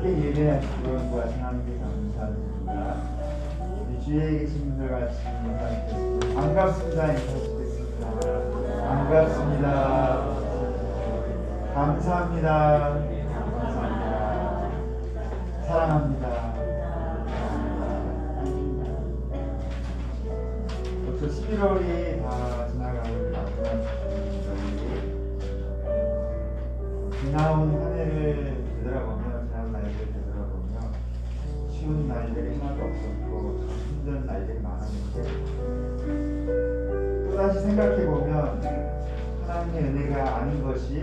함께 예배하신 그런과 하나님께 감사드립니다. 우리 주위에 계신 분들 같이 인사드리겠습니다. 반갑습니다. 인사드리겠습니다. 반갑습니다. 감사합니다. 감사합니다. 사랑합니다. 벌써 11월이 다 지나가고 지나온 한 해를 되돌아보며 지난 날들을 되돌아보며 쉬운 날들이 하나도 없었고 힘든 날들이 많았는데 또다시 생각해보면 하나님의 은혜가 아닌 것이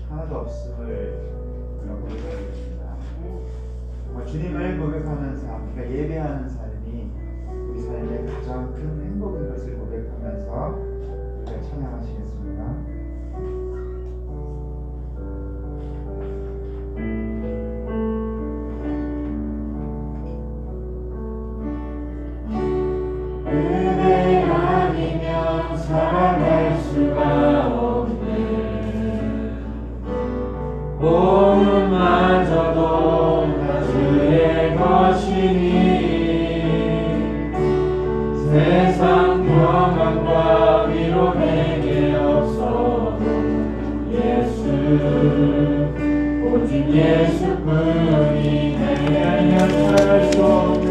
하나도 없음을 고백하게 됩니다. 주님을 고백하는 삶, 그러니까 예배하는 삶이 우리 삶의 가장 큰 행복인 것을 고백하면서 우리가 찬양하시겠습니다. 은혜 아니면 살아갈 수가 없네. 몸마저도 다 주의 것이니 세상 평안과 위로 내게 없어 예수 오직 예수뿐이네. 살아갈 수 없네.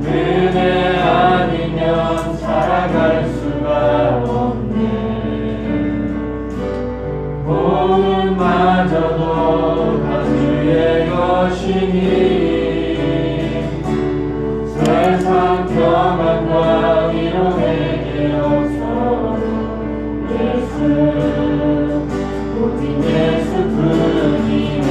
은혜 아니면 살아갈 수가 없네. 복음마저도 다 주의 것이니 세상 평안과 위로 내게 없어 예수 오직 예수뿐이네.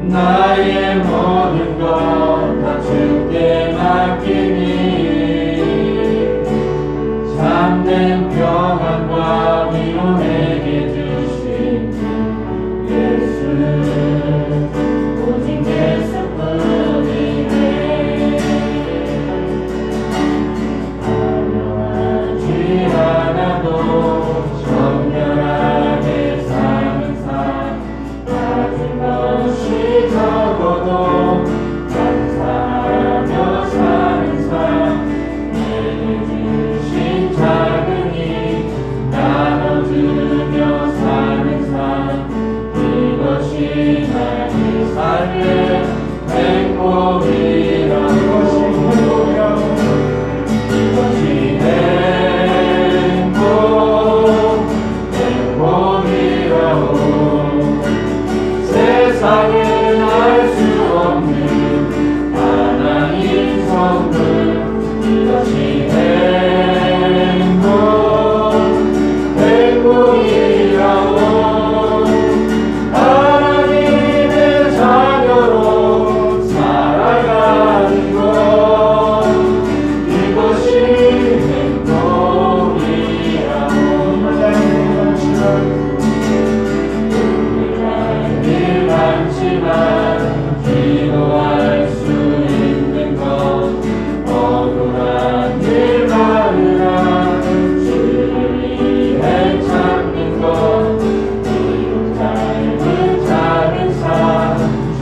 나의 모든 것 다 주께 맡기니 참된 평안과 위로 내게 주신 예수 오직 예수뿐이네. 하나지 않아도 정결하게 사는 삶 가진 것이 적어도 감사하며 사는 삶 내게 주신 작은 힘 나눠주며 사는 삶 이것이 나의 삶의 행복이라고 이것이 행복이라고 세상에 알 수 없는 하나님 성분 이것이 행복이라고 하나님의 자녀로 살아가는 것 이것이 행복이라고 일 많지만 기도할 수 있는 것 억울한 일 많으나 주를 위해 찾는 것 비록 짧은 작은 삶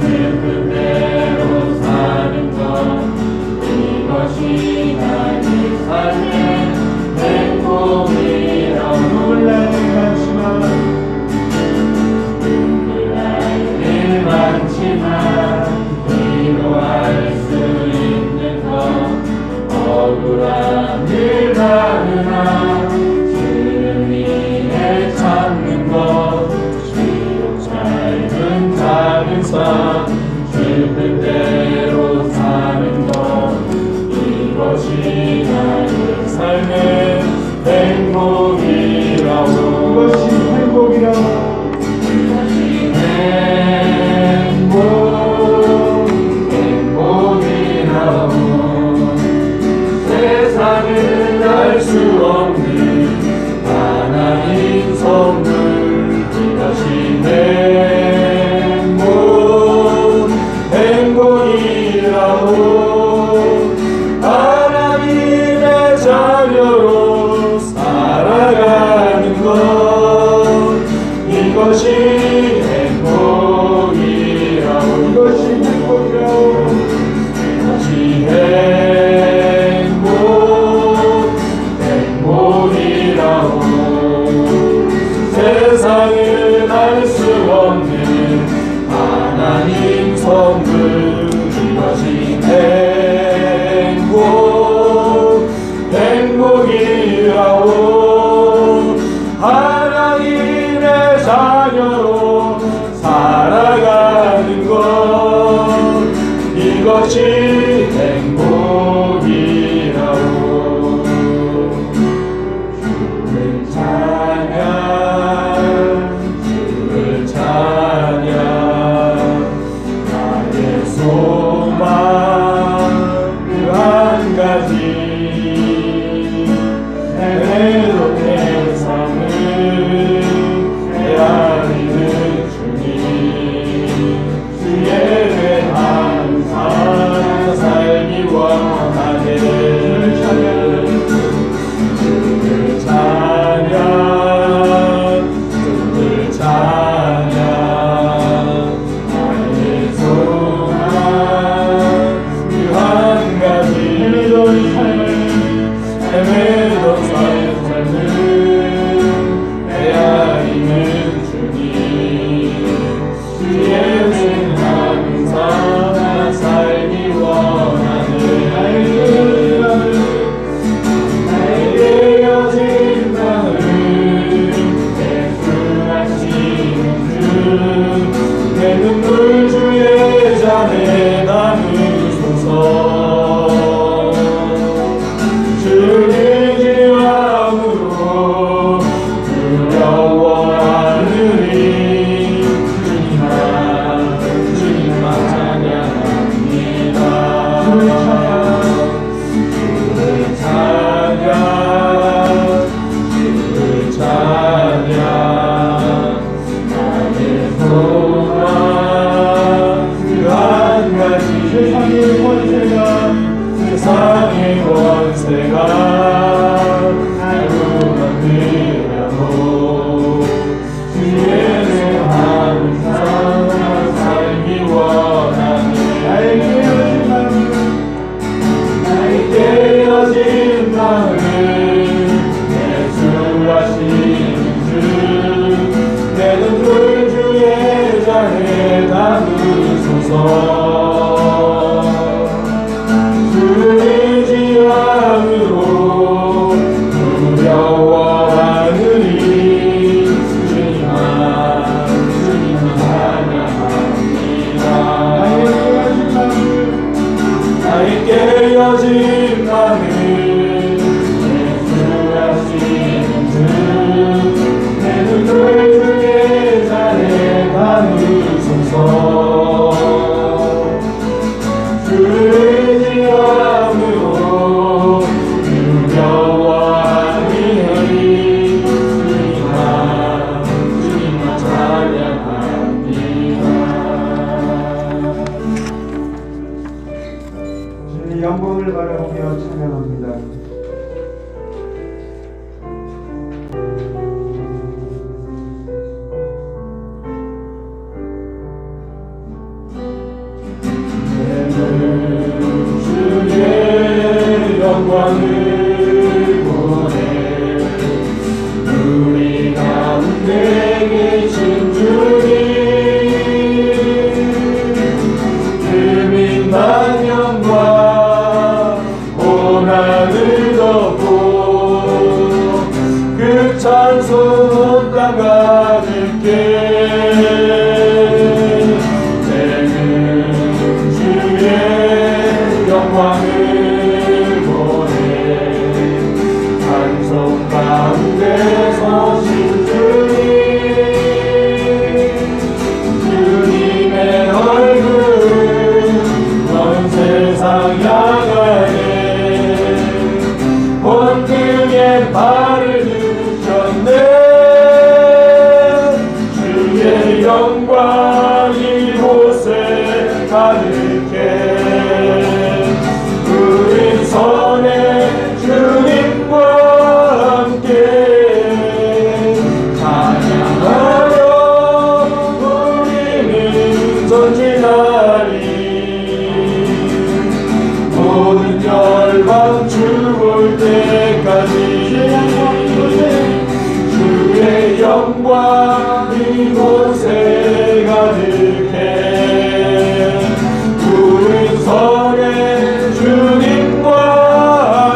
주 뜻대로 사는 것 이것이 나의 삶의 행복 감사 주는 대로 사는 것 이것이 나의 삶의 행복이라고 이것이 행복이라고 행복이라고 세상은 알 수 없는 하나님 선물 이것이 행복이라고 하나님의 자녀로 살아가는 것 이것이 행복이라고 이것이 행복이라고 세상은 알 수 없는 하나님 선물 이것이 행복이라고 하나님의 자녀로 살아가는 것 이것이 행복이라고 주를 찬양 나의 소망 그 한 가지 내도 내 삶을 헤아리는 주님 주의 항상 살기 원하네 주를 찬양 나의 소망 그 한 가지 헤매던 삶을 헤아리는 주님 주의 항상 살기 원하네 나에게 여진 마음 예수하시는 주 내 눈물 주의 잔에 담으소서 주를 지함으로 두려워하느니 주님만 찬양합니다 주를 찬양 나의 소망 그 한 가지 세상의 권세가 날 무너뜨려도 주의 항상 살기 원하네 나에게 여진 마음 예수하시는 주 내 눈물 주의 잔에 담으소서 주를 지함으로 두려워하느니 주님만 찬양합니다 나의 깨어진 마음을 예수하시는 주 내 눈물 주의 잔에 담으소서 주를 지함으로 두려워하니 주님만 찬양합니다 주님의 영광을 바라보며 찬양합니다. 주의 영광을 보내 우리 가운데 계신 주님 그 민만 영광 고난 가득해 우린 선의 주님과 함께 찬양하며 우리는 전진하리 모든 열방 죽을 때까지 주의 영광 이곳에 가득해 우린 선의 주님과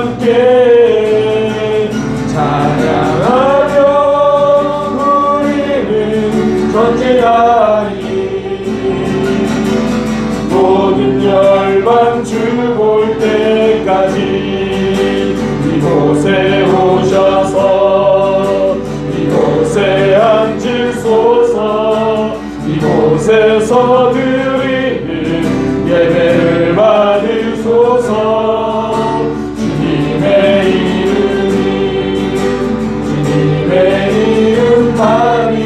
함께 찬양하며 우리는 전진하리 모든 열방 죽을 때까지 이곳에 오셔서 이곳에 앉으소서 이곳에서 드리는 예배를 받으소서 주님의 이름만이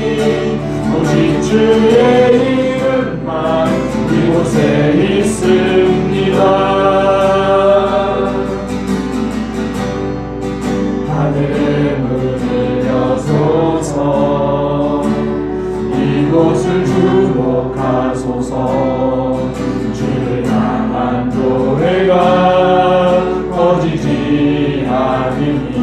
오직 주의 이름만 이곳에 있습니다 하늘의 문을 여소서 이곳을 주목하소서 주를 향한 노래가 꺼지지 않으니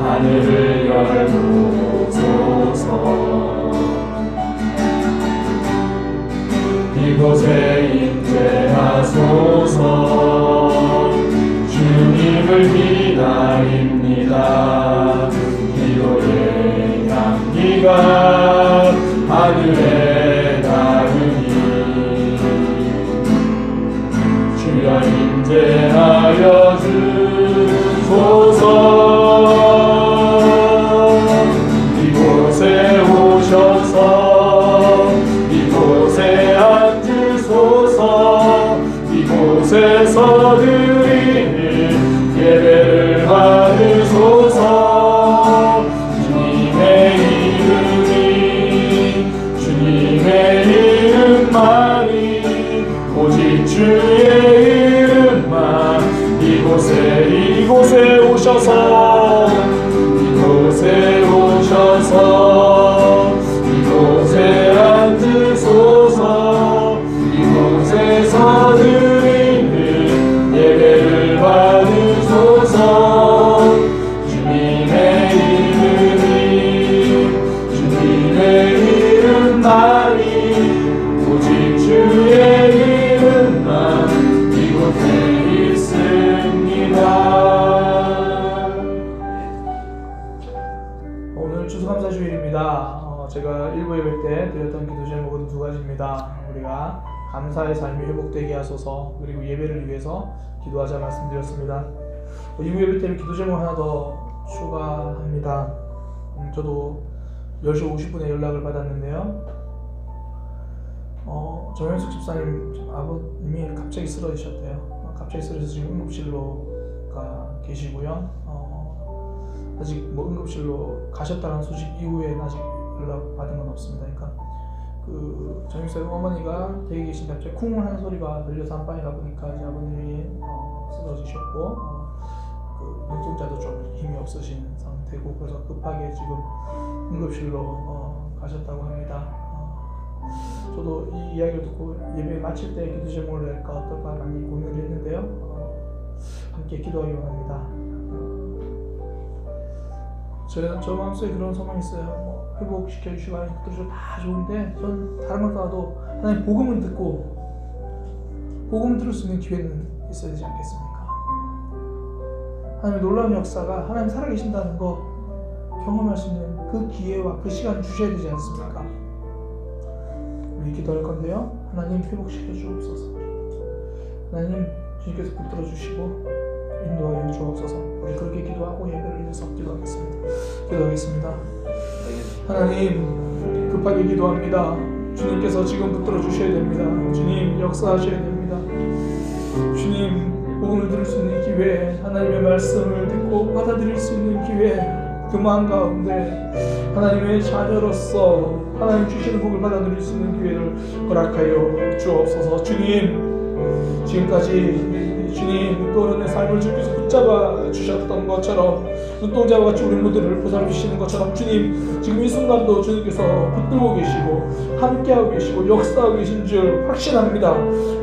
하늘을 열고소서 이곳에 임재하소서 주님을 기다립니다 기도의 향기가 하늘에 닿으니 주여 임재하여 주소서 이곳에 오셔서 이곳에 앉으소서 이곳에서 드리는 예배를 받으소서 주님의 이름만이 오직 주의 이름만 이곳에 오셔서 이곳에 앉으소서 이곳에서 드리는 예배를 받으소서 주님의 이름만이 오직 주의 이름만 이곳에 있습니다. 오늘 추수감사주일입니다. 제가 1부 예배 때 드렸던 기도 제목은 두 가지입니다. 우리가 감사의 삶이 회복되게 하소서 그리고 예배를 위해서 기도하자 말씀드렸습니다. 2부 예배 때 기도 제목 하나 더 추가합니다. 저도 10시 50분에 연락을 받았는데요. 정현숙 집사님 아버님이 갑자기 쓰러지셨대요. 갑자기 쓰러져서 지금 응급실로 가 계시고요. 아직 뭐 응급실로 가셨다는 소식 이후에 아직 연락 받은 건 없습니다. 그러니까 그 정육사 어머니가 댁에 계신데 갑자기 쿵 하는 소리가 들려서 안방에 가보니까 이제 아버님이 쓰러지셨고 그 눈동자도 좀 힘이 없으신 상태고 그래서 급하게 지금 응급실로 가셨다고 합니다. 저도 이 이야기를 듣고 예배 마칠 때 기도 제목을 낼까 어떨까 많이 고민을 했는데요. 함께 기도하기 원합니다. 저 마음속에 그런 소망이 있어요. 회복시켜 주시고 하는 것들이 다 좋은데 전 다른 걸 떠나도 하나님 복음을 듣고 복음을 들을 수 있는 기회는 있어야 되지 않겠습니까? 하나님의 놀라운 역사가 하나님 살아계신다는 거 경험할 수 있는 그 기회와 그 시간을 주셔야 되지 않습니까? 우리 기도할 건데요. 하나님 회복시켜 주옵소서. 하나님 주님께서 붙들어 주시고 인도하여 주옵소서. 우리 그렇게 기도하고 예배를 위해서 기도하겠습니다. 하나님 급하게 기도합니다. 주님께서 지금 붙들어 주셔야 됩니다. 주님 역사하셔야 됩니다. 주님 복음을 들을 수 있는 기회, 하나님의 말씀을 듣고 받아들일 수 있는 기회, 그 마음 가운데 하나님의 자녀로서 하나님 주시는 복을 받아들일 수 있는 기회를 허락하여 주옵소서. 주님, 지금까지 주님 그 어른의 삶을 주께서 붙잡아 주셨던 것처럼 눈동자와 같이 우리 모두를 보살피시는 것처럼 주님 지금 이 순간도 주님께서 붙들고 계시고 함께하고 계시고 역사하고 계신 줄 확신합니다.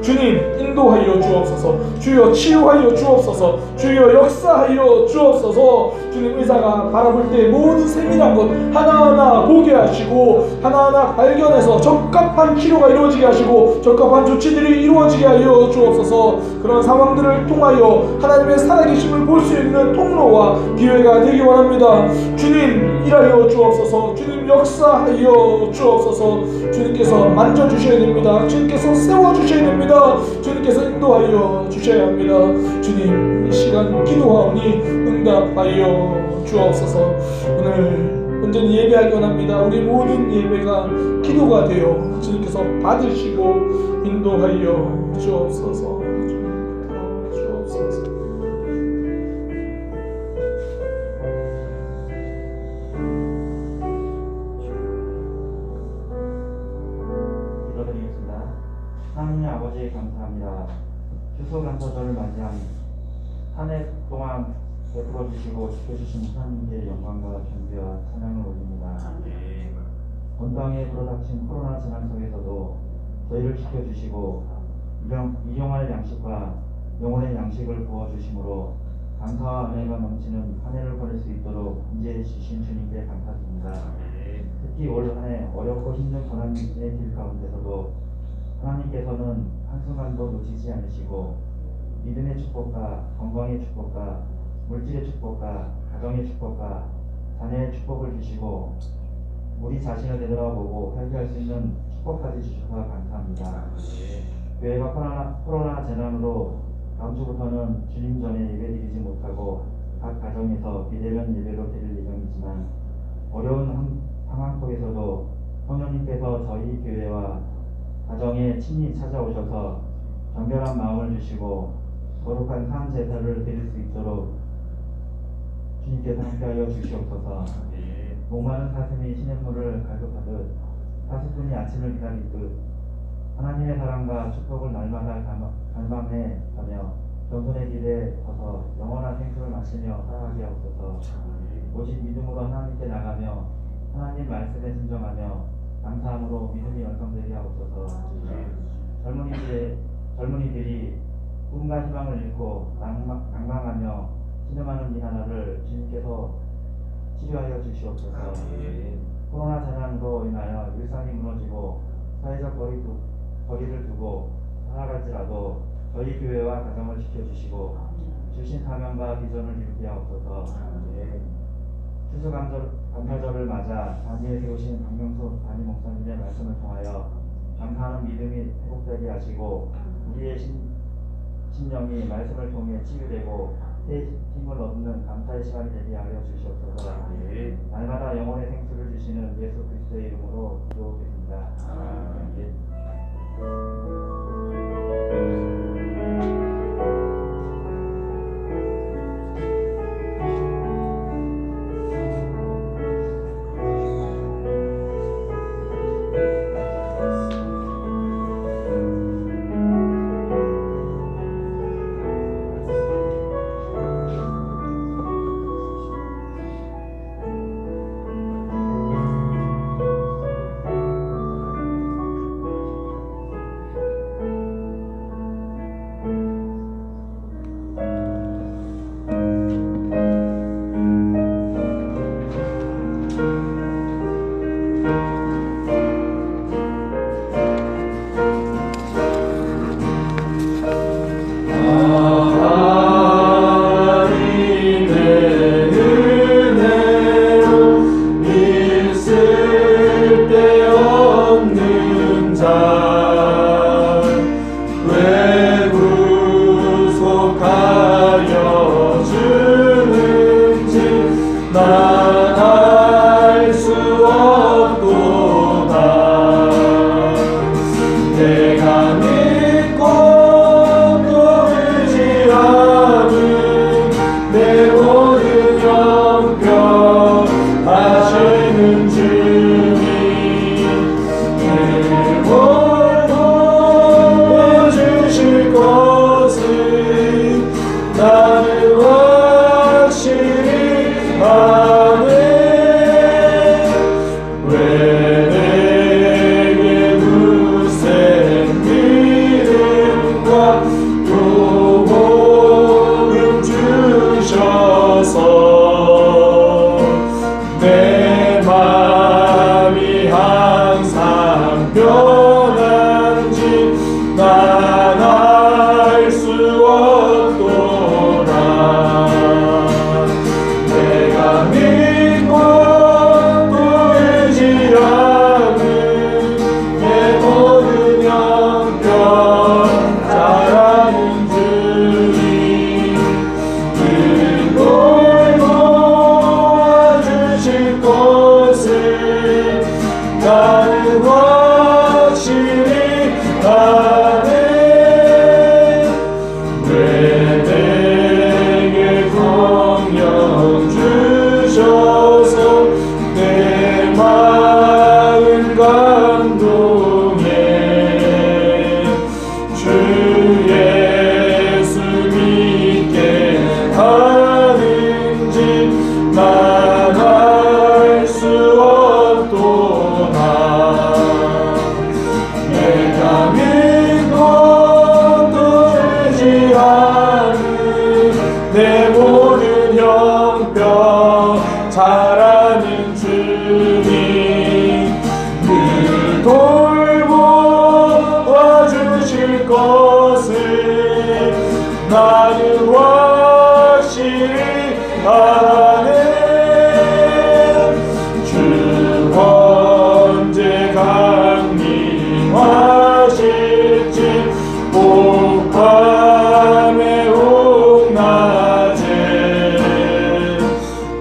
주님 인도하여 주옵소서. 주여 치유하여 주옵소서. 주여 역사하여 주옵소서. 주님 의사가 바라볼 때 모든 세밀한 것 하나하나 보게 하시고 하나하나 발견해서 적합한 치료가 이루어지게 하시고 적합한 조치들이 이루어지게 하여 주옵소서. 그런 상황들을 통하여 하나님의 살아계심을 볼 수 있는 통로와 기회가 되기 원합니다. 주님 일하여 주옵소서. 주님 역사하여 주옵소서. 주님께서 만져주셔야 됩니다. 주님께서 세워주셔야 됩니다. 주님께서 인도하여 주셔야 합니다. 주님 이 시간 기도하오니 응답하여 주옵소서. 오늘 온전히 예배하기 원합니다. 우리 모든 예배가 기도가 되어 주님께서 받으시고 인도하여 주옵소서. 주옵소서. 기도드리겠습니다. 하나님 아버지 감사합니다. 추수감사절을 맞이한 한 해 동안 베풀어 주시고 지켜주신 하나님께 영광과 존귀와 찬양을 올립니다. 온 땅에 불어닥친 코로나 재난 속에서도 저희를 지켜주시고 일용할 양식과 영혼의 양식을 부어주심으로 감사와 은혜가 넘치는 한 해를 보낼 수 있도록 인재해 주신 주님께 감사드립니다. 특히 올 한 해 어렵고 힘든 고난의 길 가운데서도 하나님께서는 한순간도 놓치지 않으시고 믿음의 축복과 건강의 축복과 물질의 축복과 가정의 축복과 자녀의 축복을 주시고 우리 자신을 되돌아보고 회개할 수 있는 축복까지 주셔서 감사합니다. 교회가 코로나 재난으로 다음 주부터는 주님 전에 예배드리지 못하고 각 가정에서 비대면 예배로 드릴 예정이지만 어려운 상황 속에서도 성령님께서 저희 교회와 가정에 친히 찾아오셔서 정결한 마음을 주시고 거룩한 산 제사를 드릴 수 있도록 주님께서 함께하여 주시옵소서. 목마른 사슴이 시냇물을 갈급하듯 40분이 아침을 기다리듯 하나님의 사랑과 축복을 날마다 갈망해 가며 겸손의 길에 서서 영원한 생수를 마시며 살아가게 하옵소서. 오직 믿음으로 하나님께 나가며 하나님 말씀에 순종하며 감사함으로 믿음이 완성되게 하옵소서. 젊은이들이 꿈과 희망을 잃고 낭망하며 신음하는 이 나라를 주님께서 치료하여 주시옵소서. 코로나 재난으로 인하여 일상이 무너지고 사회적 거리를 두고 살아갈지라도 저희 교회와 가정을 지켜주시고 주신 사명과 비전을 이루게 하옵소서. 추수감사절을 맞아 단위에 세우신 박명수 담임 목사님의 말씀을 통하여 감사하는 믿음이 회복되게 하시고 우리의 심령이 말씀을 통해 치유되고 새 힘을 얻는 감사의 시간이 되게 하여 주시옵소서. 날마다 영혼의 생수를 주시는 예수 그리스도의 이름으로 기도드립니다. 아멘. 나는 확실히 아네. 왜 내게 성령 주셔서 내 마음 감동해. 주 예수 믿게 하는지 난 알 수 없도다. 내가 믿고 또 되지 않은 내 모든 형편 잘 아는 주님 늘 돌보아 주실 것을 나는 확실히 아네. 주 언제 강림하실지 혹밤에 혹낮에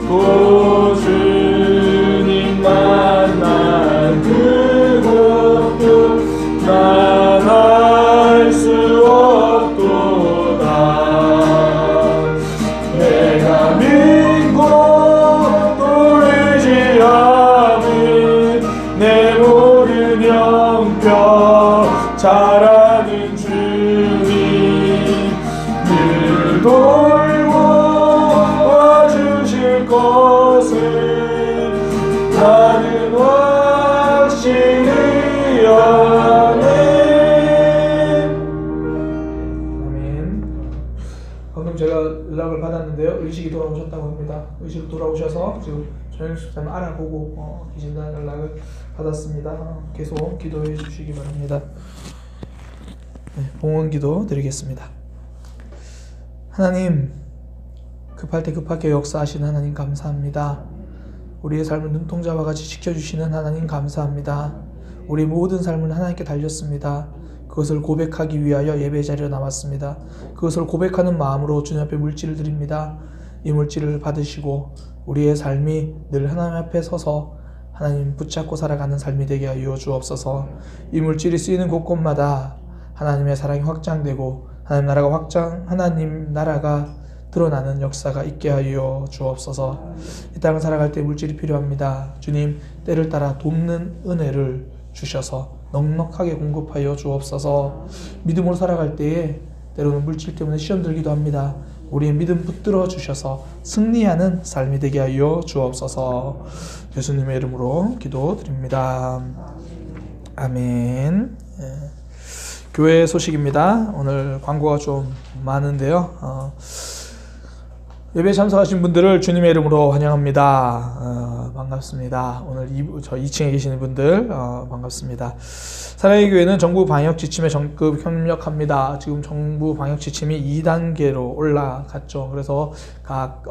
또 주님 만난 그것도 난 알 수 없도다. 내가 믿고 또 의지 않은 내 모든 형편 잘 아는 주님 늘 돌보아 주실 것을 나는 확실히 아네. 아멘. 방금 제가 연락을 받았는데요. 의식이 돌아오셨다고 합니다. 의식이 돌아오셔서 지금 정영숙 알아보고 계신다는 연락을 받았습니다. 계속 기도해 주시기 바랍니다. 네, 봉헌 기도 드리겠습니다. 하나님, 급할 때 급하게 역사하시는 하나님 감사합니다. 우리의 삶을 눈동자와 같이 지켜주시는 하나님 감사합니다. 우리 모든 삶은 하나님께 달렸습니다. 그것을 고백하기 위하여 예배 자리에 나왔습니다. 그것을 고백하는 마음으로 주님 앞에 물질을 드립니다. 이 물질을 받으시고 우리의 삶이 늘 하나님 앞에 서서 하나님 붙잡고 살아가는 삶이 되게 하여 주옵소서. 이 물질이 쓰이는 곳곳마다 하나님의 사랑이 확장되고 하나님 나라가 드러나는 역사가 있게 하여 주옵소서. 이 땅을 살아갈 때 물질이 필요합니다. 주님, 때를 따라 돕는 은혜를 주셔서 넉넉하게 공급하여 주옵소서. 믿음으로 살아갈 때에 때로는 물질 때문에 시험 들기도 합니다. 우리의 믿음 붙들어 주셔서 승리하는 삶이 되게 하여 주옵소서. 예수님의 이름으로 기도드립니다. 아멘. 교회 소식입니다. 오늘 광고가 좀 많은데요. 예배 참석하신 분들을 주님의 이름으로 환영합니다. 반갑습니다. 오늘 저 2층에 계시는 분들 반갑습니다. 사랑의 교회는 정부 방역 지침에 적극 협력합니다. 지금 정부 방역 지침이 2단계로 올라갔죠. 그래서 각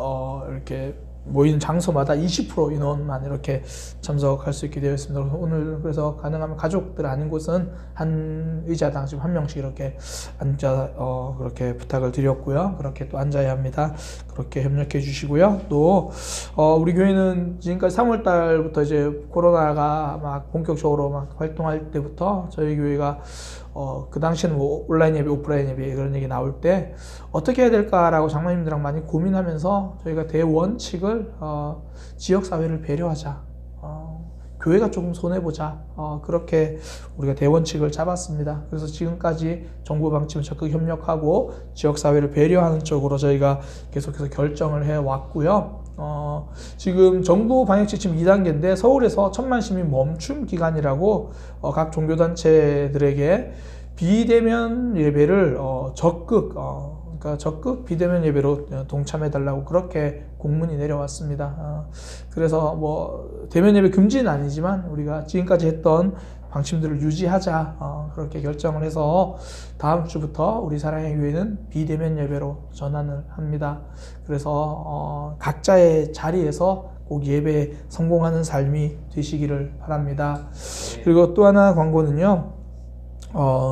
이렇게 모이는 장소마다 20% 인원만 이렇게 참석할 수 있게 되어 있습니다. 오늘 그래서 가능하면 가족들 아닌 곳은 한 의자당 지금 한 명씩 이렇게 앉아 그렇게 부탁을 드렸고요. 그렇게 또 앉아야 합니다. 그렇게 협력해 주시고요. 또 우리 교회는 지금까지 3월 달부터 이제 코로나가 막 본격적으로 막 활동할 때부터 저희 교회가 그 당시에는 뭐 온라인 예배, 오프라인 예배 그런 얘기 나올 때 어떻게 해야 될까라고 장로님들랑 많이 고민하면서 저희가 대원칙을 지역사회를 배려하자, 교회가 조금 손해보자, 그렇게 우리가 대원칙을 잡았습니다. 그래서 지금까지 정부 방침을 적극 협력하고 지역사회를 배려하는 쪽으로 저희가 계속해서 결정을 해왔고요. 지금 정부 방역지침 2단계인데 서울에서 1000만 시민 멈춤 기간이라고 각 종교단체들에게 비대면 예배를 적극 비대면 예배로 동참해달라고 그렇게 공문이 내려왔습니다. 그래서 뭐 대면 예배 금지는 아니지만 우리가 지금까지 했던 방침들을 유지하자, 그렇게 결정을 해서 다음 주부터 우리 사랑의 교회는 비대면 예배로 전환을 합니다. 그래서 각자의 자리에서 꼭 예배에 성공하는 삶이 되시기를 바랍니다. 그리고 또 하나 광고는요,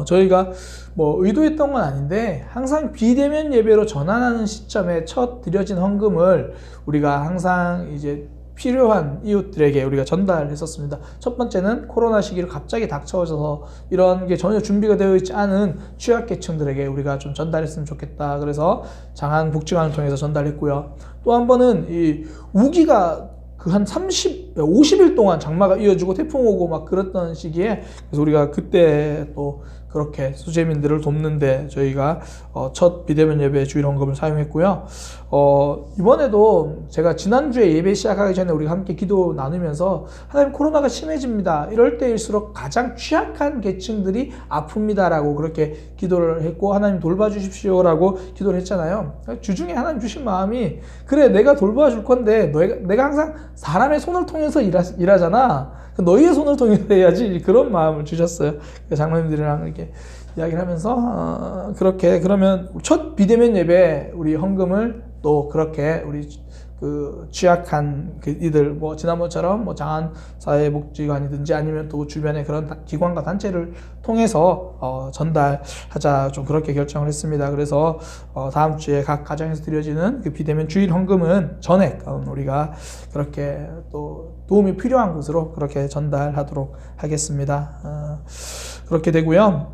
저희가 뭐 의도했던 건 아닌데 항상 비대면 예배로 전환하는 시점에 첫 드려진 헌금을 우리가 항상 이제 필요한 이웃들에게 우리가 전달했었습니다. 첫 번째는 코로나 시기를 갑자기 닥쳐져서 이런 게 전혀 준비가 되어 있지 않은 취약계층들에게 우리가 좀 전달했으면 좋겠다. 그래서 장안복지관을 통해서 전달했고요. 또 한 번은 이 우기가 그 한 50일 동안 장마가 이어지고 태풍 오고 막 그랬던 시기에 그래서 우리가 그때 또 그렇게 수재민들을 돕는데 저희가 첫 비대면 예배 주일 헌금을 사용했고요. 이번에도 제가 지난주에 예배 시작하기 전에 우리가 함께 기도 나누면서 하나님 코로나가 심해집니다. 이럴 때일수록 가장 취약한 계층들이 아픕니다라고 그렇게 기도를 했고 하나님 돌봐주십시오라고 기도를 했잖아요. 주중에 하나님 주신 마음이 그래 내가 돌봐줄 건데 내가 항상 사람의 손을 통해서 일하잖아. 너희의 손을 통해서 해야지 그런 마음을 주셨어요. 장로님들이랑 이렇게 이야기를 하면서 그렇게 그러면 첫 비대면 예배 우리 헌금을 또 그렇게 우리 그 취약한 그 이들 뭐 지난번처럼 뭐 장안사회복지관이든지 아니면 또 주변의 그런 기관과 단체를 통해서 전달하자 좀 그렇게 결정을 했습니다. 그래서 다음 주에 각 가정에서 드려지는 그 비대면 주일 헌금은 전액 우리가 그렇게 또 도움이 필요한 곳으로 그렇게 전달하도록 하겠습니다. 그렇게 되고요.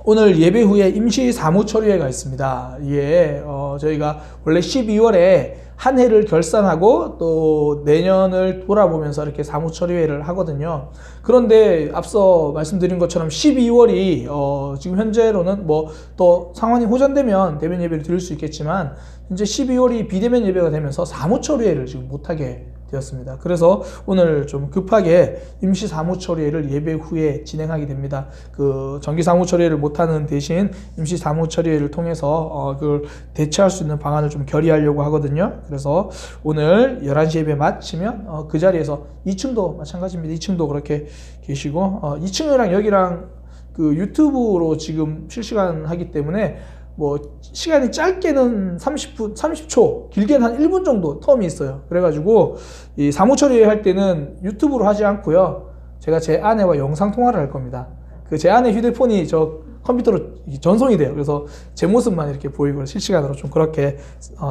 오늘 예배 후에 임시 사무처리회가 있습니다. 이게 저희가 원래 12월에 한 해를 결산하고 또 내년을 돌아보면서 이렇게 사무처리회를 하거든요. 그런데 앞서 말씀드린 것처럼 12월이 지금 현재로는 뭐 또 상황이 호전되면 대면 예배를 드릴 수 있겠지만 현재 12월이 비대면 예배가 되면서 사무처리회를 지금 못하게 되었습니다. 그래서 오늘 좀 급하게 임시 사무처리회를 예배 후에 진행하게 됩니다. 그 정기 사무처리회를 못하는 대신 임시 사무처리회를 통해서 그걸 대체할 수 있는 방안을 좀 결의하려고 하거든요. 그래서 오늘 11시 예배 마치면 그 자리에서 2층도 마찬가지입니다. 2층도 그렇게 계시고 2층이랑 여기랑 그 유튜브로 지금 실시간 하기 때문에 뭐 시간이 짧게는 30분, 30초, 길게는 한 1분 정도 텀이 있어요. 그래가지고 이 사무처리 할 때는 유튜브로 하지 않고요. 제가 제 아내와 영상 통화를 할 겁니다. 그 제 아내 휴대폰이 저 컴퓨터로 전송이 돼요. 그래서 제 모습만 이렇게 보이고 실시간으로 좀 그렇게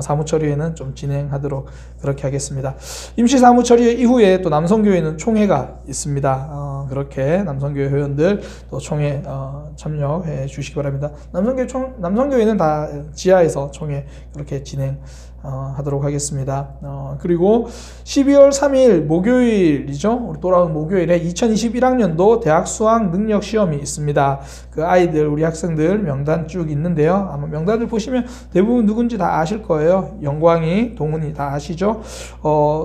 사무처리회는 좀 진행하도록 그렇게 하겠습니다. 임시 사무처리회 이후에 또 남성교회는 총회가 있습니다. 그렇게 남성교회 회원들 또 총회 참여해 주시기 바랍니다. 남성교회는 다 지하에서 총회 그렇게 진행하도록 하겠습니다. 그리고 12월 3일 목요일이죠. 우리 돌아온 목요일에 2021학년도 대학 수학 능력 시험이 있습니다. 그 아이들 우리 학생들 명단 쭉 있는데요. 아마 명단을 보시면 대부분 누군지 다 아실 거예요. 영광이, 동훈이 다 아시죠?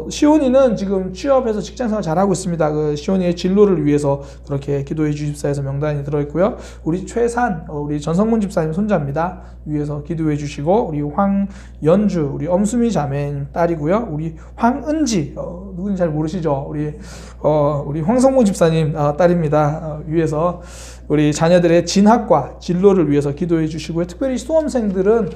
시온이는 지금 취업해서 직장생활 잘하고 있습니다. 그 시온이의 진로를 위해서 그렇게 기도해 주십사에서 명단이 들어있고요. 우리 최산, 우리 전성문 집사님 손자입니다. 위에서 기도해 주시고 우리 황연주, 우리 엄수미 자매님 딸이고요. 우리 황은지, 누군지 잘 모르시죠? 우리 황성문 집사님 딸입니다. 위에서 우리 자녀들의 진학과 진로를 위해서 기도해 주시고요. 특별히 수험생들은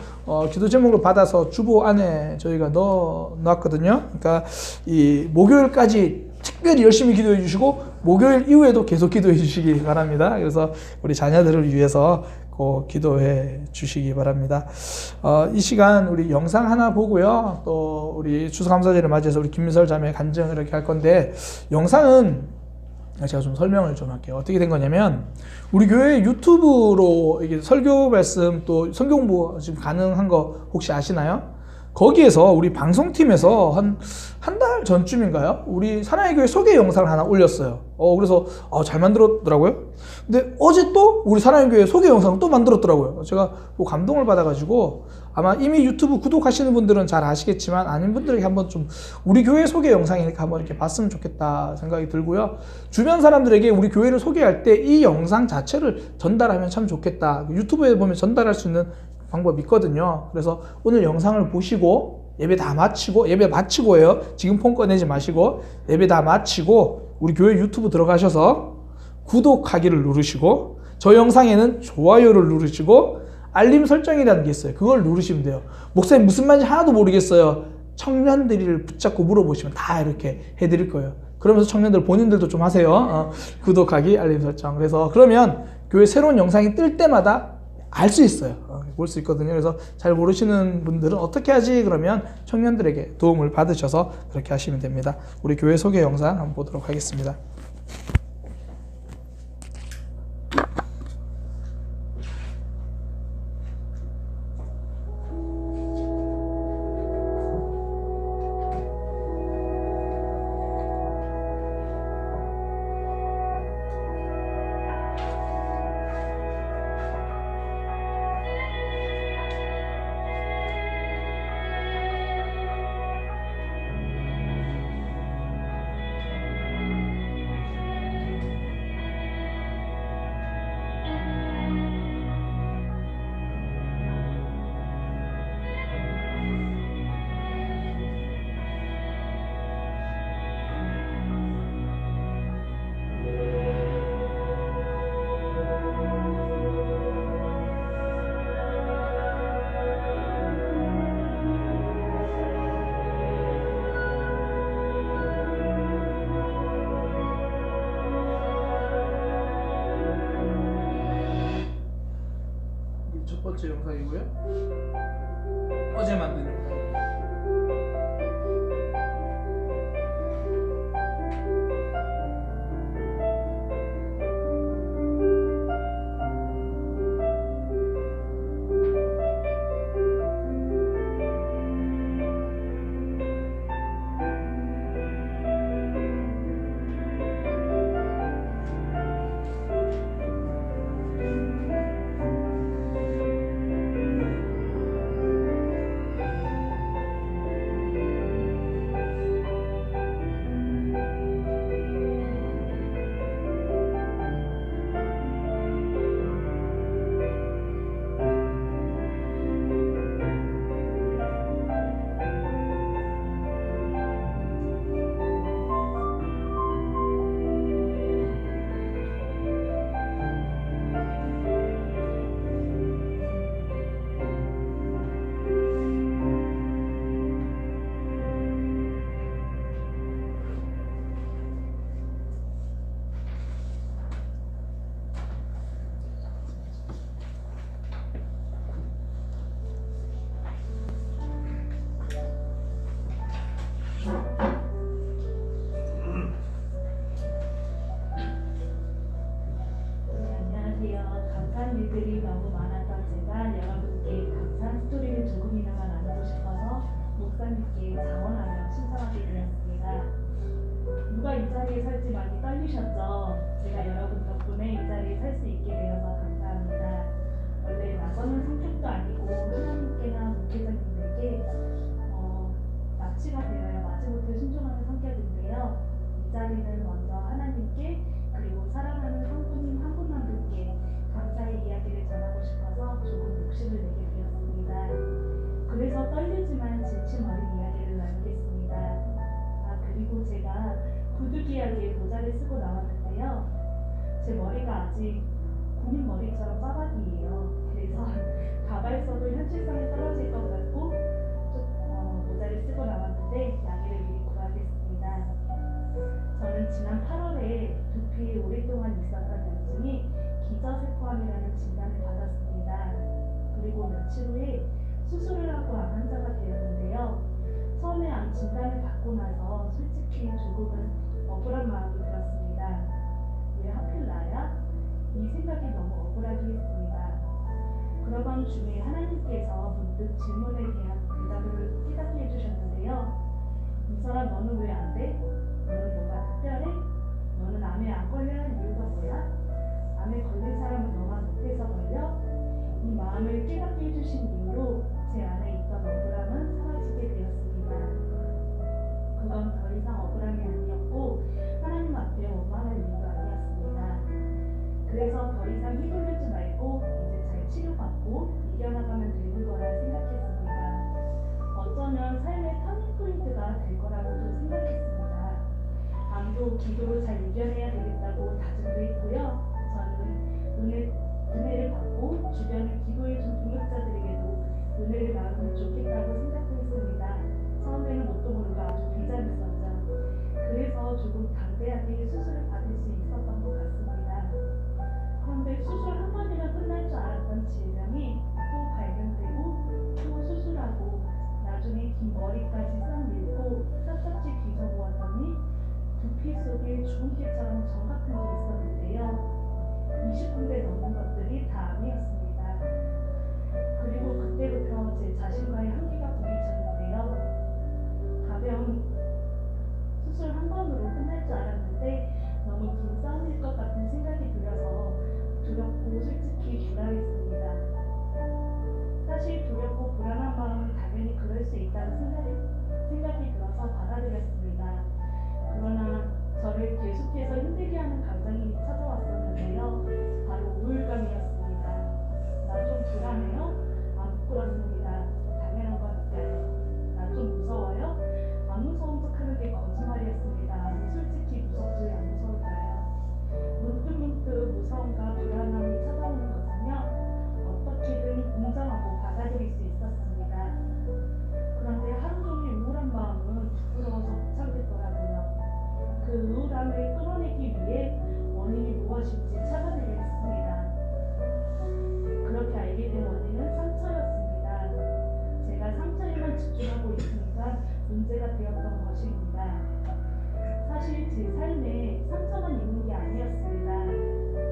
기도 제목을 받아서 주보 안에 저희가 넣어놨거든요. 그러니까 이 목요일까지 특별히 열심히 기도해 주시고 목요일 이후에도 계속 기도해 주시기 바랍니다. 그래서 우리 자녀들을 위해서 꼭 기도해 주시기 바랍니다. 이 시간 우리 영상 하나 보고요. 또 우리 추수감사절을 맞이해서 우리 김민설 자매 간증을 이렇게 할 건데 영상은 제가 좀 설명을 좀 할게요. 어떻게 된 거냐면 우리 교회 유튜브로 이게 설교 말씀 또 성경 공부 지금 가능한 거 혹시 아시나요? 거기에서 우리 방송팀에서 한 달 전쯤인가요? 우리 사랑의 교회 소개 영상을 하나 올렸어요. 그래서 잘 만들었더라고요. 근데 어제 또 우리 사랑의 교회 소개 영상을 또 만들었더라고요. 제가 뭐 감동을 받아가지고 아마 이미 유튜브 구독하시는 분들은 잘 아시겠지만 아닌 분들에게 한번 좀 우리 교회 소개 영상이니까 한번 이렇게 봤으면 좋겠다 생각이 들고요. 주변 사람들에게 우리 교회를 소개할 때 이 영상 자체를 전달하면 참 좋겠다. 유튜브에 보면 전달할 수 있는 방법이 있거든요. 그래서 오늘 영상을 보시고 예배 다 마치고 예배 마치고예요. 지금 폰 꺼내지 마시고 예배 다 마치고 우리 교회 유튜브 들어가셔서 구독하기를 누르시고 저 영상에는 좋아요를 누르시고 알림 설정이라는 게 있어요. 그걸 누르시면 돼요. 목사님 무슨 말인지 하나도 모르겠어요. 청년들을 붙잡고 물어보시면 다 이렇게 해드릴 거예요. 그러면서 청년들 본인들도 좀 하세요. 구독하기, 알림 설정. 그래서 그러면 교회 새로운 영상이 뜰 때마다 알 수 있어요. 볼 수 있거든요. 그래서 잘 모르시는 분들은 어떻게 하지? 그러면 청년들에게 도움을 받으셔서 그렇게 하시면 됩니다. 우리 교회 소개 영상 한번 보도록 하겠습니다. 첫 번째 영상이고요. 어제 만든 영상. 안녕하세요. 감사한 일들이 너무 많았던 제가 여러분께 감사한 스토리를 조금이나마 나누고 싶어서 목사님께 자원하며 신청하게 되었습니다. 누가 이 자리에 설지 많이 떨리셨죠? 제가 여러분 덕분에 이 자리에 설 수 있게 되어서 감사합니다. 원래 나서는 성격도 아니고 하나님께나 목회자님들께 납치가 되어야 마지못해 순종하는 성격인데요. 이 자리는 먼저 하나님께 그리고 사랑하는 성도님 한 분 한 분께 감사의 이야기를 전하고 싶어서 조금 욕심을 내게 되었습니다. 그래서 떨리지만 진심 어린 이야기를 나누겠습니다. 그리고 제가 부득이하게 모자를 쓰고 나왔는데요. 제 머리가 아직 군인 머리처럼 빠박이에요. 그래서 가발 써도 현실성이 떨어질 것 같고 모자를 쓰고 나왔는데 양해를 미리 구하겠습니다. 저는 지난 8월에 두피에 오랫동안 있었던 염증이 기저세포암이라는 진단을 받았습니다. 그리고 며칠 후에 수술을 하고 암 환자가 되었는데요. 처음에 암 진단을 받고 나서 솔직히 조금은 억울한 마음이 들었습니다. 왜 하필 나야? 이 생각이 너무 억울하게 했습니다. 그러던 중에 하나님께서 문득 질문에 대한 대답을 깨닫게 해주셨는데요. 이설아, 너는 왜 안 돼? 너는 뭐가 특별해? 너는 암에 안 걸려야 할 이유가 뭐야? 암에 걸린 사람은 너만 못해서 걸려? 이 마음을 깨닫게 해주신 이후로 제 안에 있던 억울함은 사라지게 되었습니다. 그건 더 이상 억울함이 아니었고 하나님 앞에 원망할 일도 아니었습니다. 그래서 더 이상 휘둘리지 말고 이제 잘 치료받고 이겨나가면 되는 거라 생각했습니다. 어쩌면 삶의 터닝포인트가 될 거라고도 생각했습니다. 암도 기도로 잘 이겨내야 되겠다고 다짐도 했고요. 저는 은혜를 받고 주변의 기도해준 동역자들에게도 은혜를 나누면 좋겠다고 생각도 했습니다. 처음에는 뭣도 모르고 아주 비장했었죠. 그래서 조금 담대하게 수술을 받을 수 있었던 것 같습니다. 그런데 수술 한 번이면 끝날 줄 알았던 제가 무서움과 불안함이 찾아오는 것은요, 어떻게든 공정하고 받아들일 수 있었습니다. 그런데 하루 종일 우울한 마음은 부끄러워서 못 참겠더라고요. 그 우울함을 끌어내기 위해 원인이 무엇인지 찾아내겠습니다. 그렇게 알게 된 원인은 상처였습니다. 제가 상처에만 집중하고 있으니까 문제가 되었던 것입니다. 사실 제 삶에 상처만 있는 게 아니었습니다.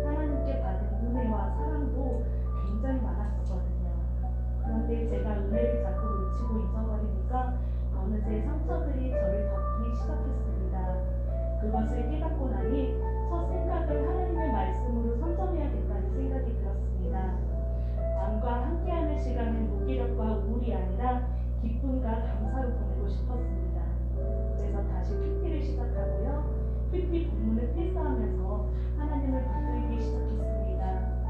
하나님께 받은 은혜와 사랑도 굉장히 많았었거든요. 그런데 제가 은혜를 자꾸 놓치고 잊어버리니까 어느새 상처들이 저를 덮기 시작했습니다. 그것을 깨닫고 나니 첫 생각은 하나님의 말씀으로 선점해야겠다는 생각이 들었습니다. 남과 함께하는 시간은 무기력과 우울이 아니라 기쁨과 감사로 보내고 싶었습니다. 그래서 다시 PT를 시작하고요. PT 본문을 필사하면서 하나님을 붙들기 시작했습니다.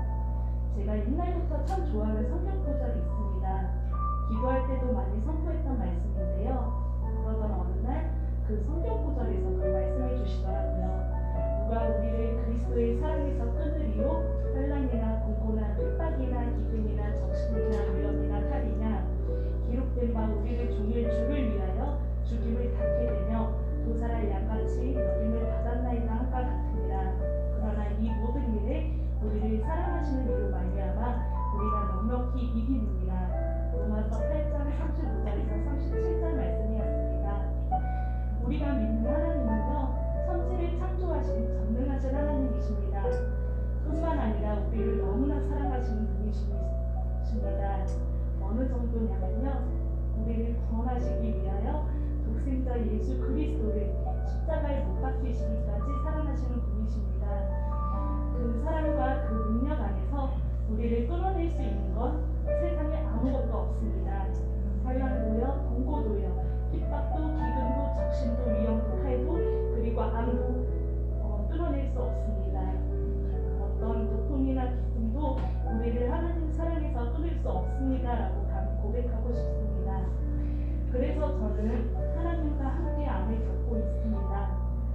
제가 옛날부터 참 좋아하는 성경 구절이 있습니다. 기도할 때도 많이 선포했던 말씀인데요. 그러던 어느 날 그 성경 구절에서 그 말씀해 주시더라고요. 누가 우리를 그리스도의 사랑에서 끊으리요? 환난이나 공고나 핍박이나 기근이나 적신이나 위험이나 탈이냐? 기록된 바 우리를 종일 주를 위하여 죽임을 닫게 되며 도살할 양같이 여김을 받았나이다 함과 같으니라. 그러나 이 모든 일에 우리를 사랑하시는 이로 말미암아 우리가 넉넉히 이기느니라. 로마서 8장 35절에서 37절 말씀이었습니다. 우리가 믿는 하나님은요, 천지를 창조하신 전능하신 하나님이십니다. 뿐만 아니라 우리를 너무나 사랑하시는 분이십니다. 어느 정도냐면요, 우리를 구원하시기 위하여 독생자 예수 그리스도를 십자가에 못 박히시기까지 사랑하시는 분이십니다. 그 사랑과 그 능력 안에서 우리를 끌어낼 수 있는 건 세상에 아무것도 없습니다. 환난도요, 공고도요, 핍박도, 기근도, 적신도, 위험도, 칼도, 그리고 암도 뚫어낼 수 없습니다. 어떤 고통이나 기쁨도 우리를 하나님 사랑에서 끊을 수 없습니다라고 고백하고 싶습니다. 그래서 저는 하나님과 함께함을 겪고 있습니다.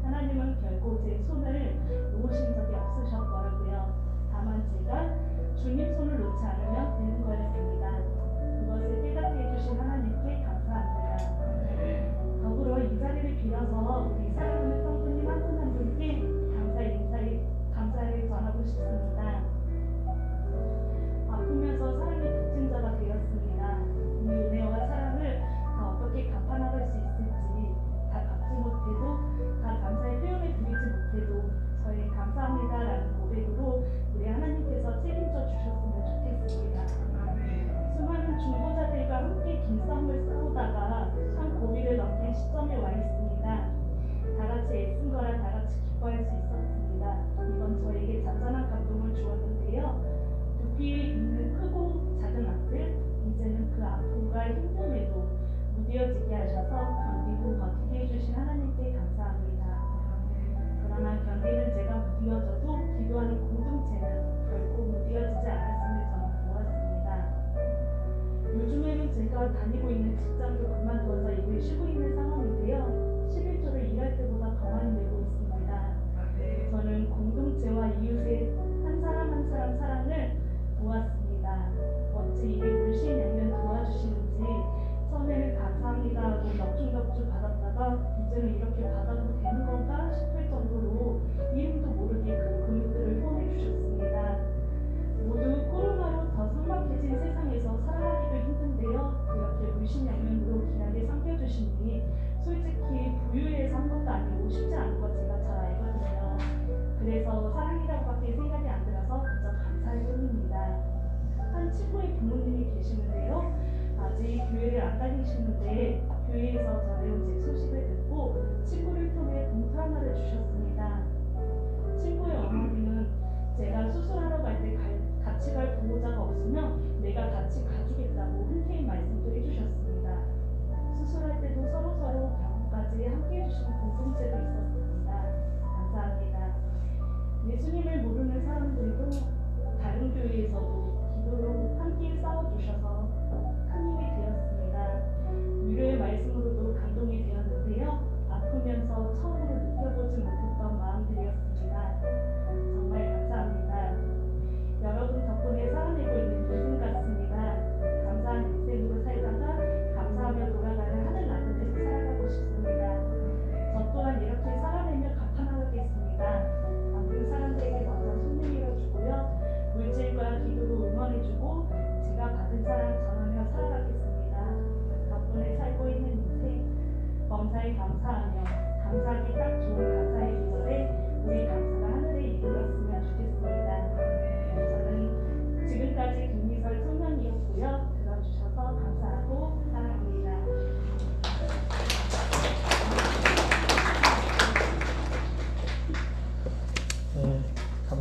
하나님은 결코 제 손을 놓으신 적이 없으셨더라고요. 다만 제가 주님 손을 놓지 않으면 되는 거였습니다. 그것을 깨닫게 해주신 하나님께 감사합니다. 더불어 이 자리를 빌어서 우리 사랑하는 성도님 한 분 한 분께 감사를 전하고 싶습니다. 아프면서 사랑의 빚진 자가 되었습니다. 이 은혜와 사랑을 다 어떻게 갚아나갈 수 있을지 다 갚지 못해도 다 감사의 표현을 드리지 못해도 저희 감사합니다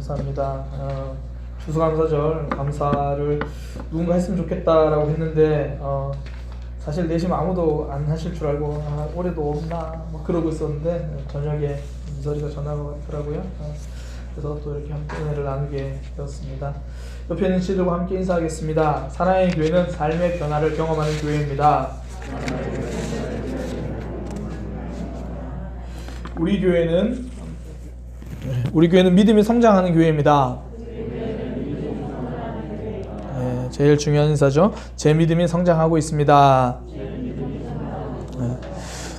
감사합니다. 추수감사절 감사를 누군가 했으면 좋겠다라고 했는데 사실 내심 아무도 안 하실 줄 알고 올해도 없나 뭐 그러고 있었는데 저녁에 이설이가 전화가 왔더라고요. 그래서 또 이렇게 함께 은혜를 나누게 되었습니다. 옆에 있는 친구들과 함께 인사하겠습니다. 사랑의 교회는 삶의 변화를 경험하는 교회입니다. 우리 교회는 믿음이 성장하는 교회입니다. 네, 제일 중요한 인사죠. 제 믿음이 성장하고 있습니다. 네,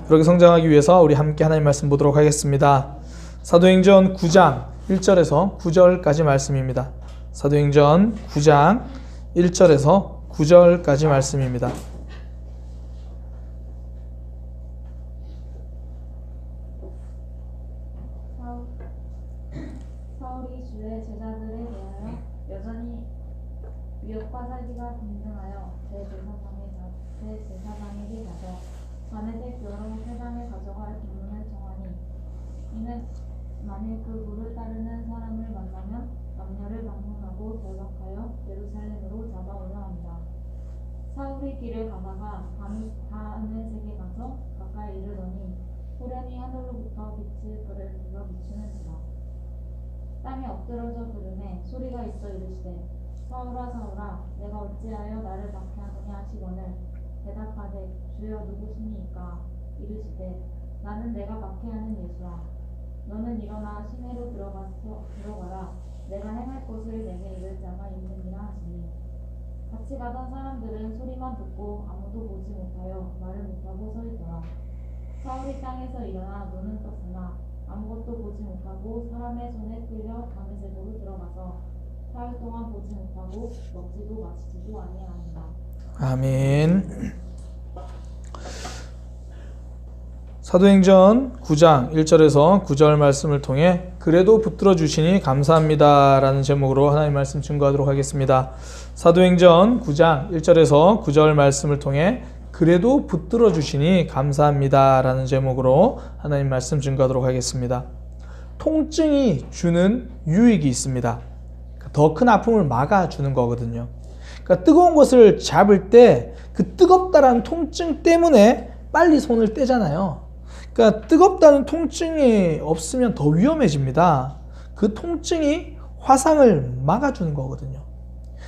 그렇게 성장하기 위해서 우리 함께 하나님 말씀 보도록 하겠습니다. 사도행전 9장 1절에서 9절까지 말씀입니다. 사도행전 9장 1절에서 9절까지 말씀입니다. 사울이 주의 제자들에 대하여 여전히 위협과 살기가 등등하여 제사장에게 가서 다메섹 여러 회당에 가져갈 인문을 정하니 이는 만일 그 부를 따르는 사람을 만나면 남녀를 방문하고 결박하여 예루살렘으로 잡아오려 합니다. 사울이 길을 가다가 다메섹에 가서 가까이 이르더니 호련히 하늘로부터 빛이 그를 둘러 비추는지라. 땅에 엎드러져 부르매 소리가 있어 이르시되 사울아 사울아 내가 어찌하여 나를 박해하느냐 하시거늘 대답하되 주여 누구시니까 이르시되 나는 내가 박해하는 예수라. 너는 일어나 시내로 들어가라. 내가 행할 것을 내게 이를 자가 있느니라 하시니 같이 가던 사람들은 소리만 듣고 아무도 보지 못하여 말을 못하고 서 있더라. 사울이 땅에서 일어나 눈은 떴으나 아무것도 보지 못하고 사람의 손에 끌려 다메섹으로 들어가서 사흘 동안 보지 못하고 먹지도 마시지도 아니하니라. 아멘. 사도행전 9장 1절에서 9절 말씀을 통해 그래도 붙들어 주시니 감사합니다 라는 제목으로 하나님 말씀 증거하도록 하겠습니다. 사도행전 9장 1절에서 9절 말씀을 통해 그래도 붙들어 주시니 감사합니다 라는 제목으로 하나님 말씀 증거하도록 하겠습니다. 통증이 주는 유익이 있습니다. 더 큰 아픔을 막아주는 거거든요. 그러니까 뜨거운 것을 잡을 때 그 뜨겁다라는 통증 때문에 빨리 손을 떼잖아요. 그러니까 뜨겁다는 통증이 없으면 더 위험해집니다. 그 통증이 화상을 막아주는 거거든요.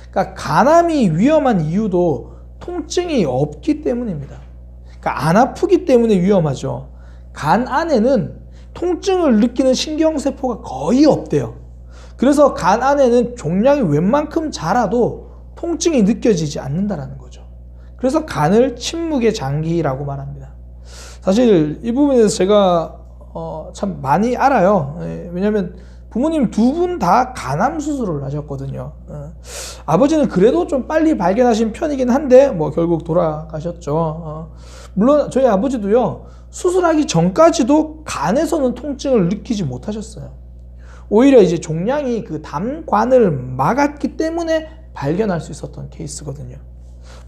그러니까 간암이 위험한 이유도 통증이 없기 때문입니다. 그러니까 안 아프기 때문에 위험하죠. 간 안에는 통증을 느끼는 신경세포가 거의 없대요. 그래서 간 안에는 종양이 웬만큼 자라도 통증이 느껴지지 않는다는 거죠. 그래서 간을 침묵의 장기라고 말합니다. 사실 이 부분에서 제가 참 많이 알아요. 왜냐하면 부모님 두 분 다 간암 수술을 하셨거든요. 아버지는 그래도 좀 빨리 발견하신 편이긴 한데 뭐 결국 돌아가셨죠. 물론 저희 아버지도요, 수술하기 전까지도 간에서는 통증을 느끼지 못하셨어요. 오히려 이제 종양이 그 담관을 막았기 때문에 발견할 수 있었던 케이스거든요.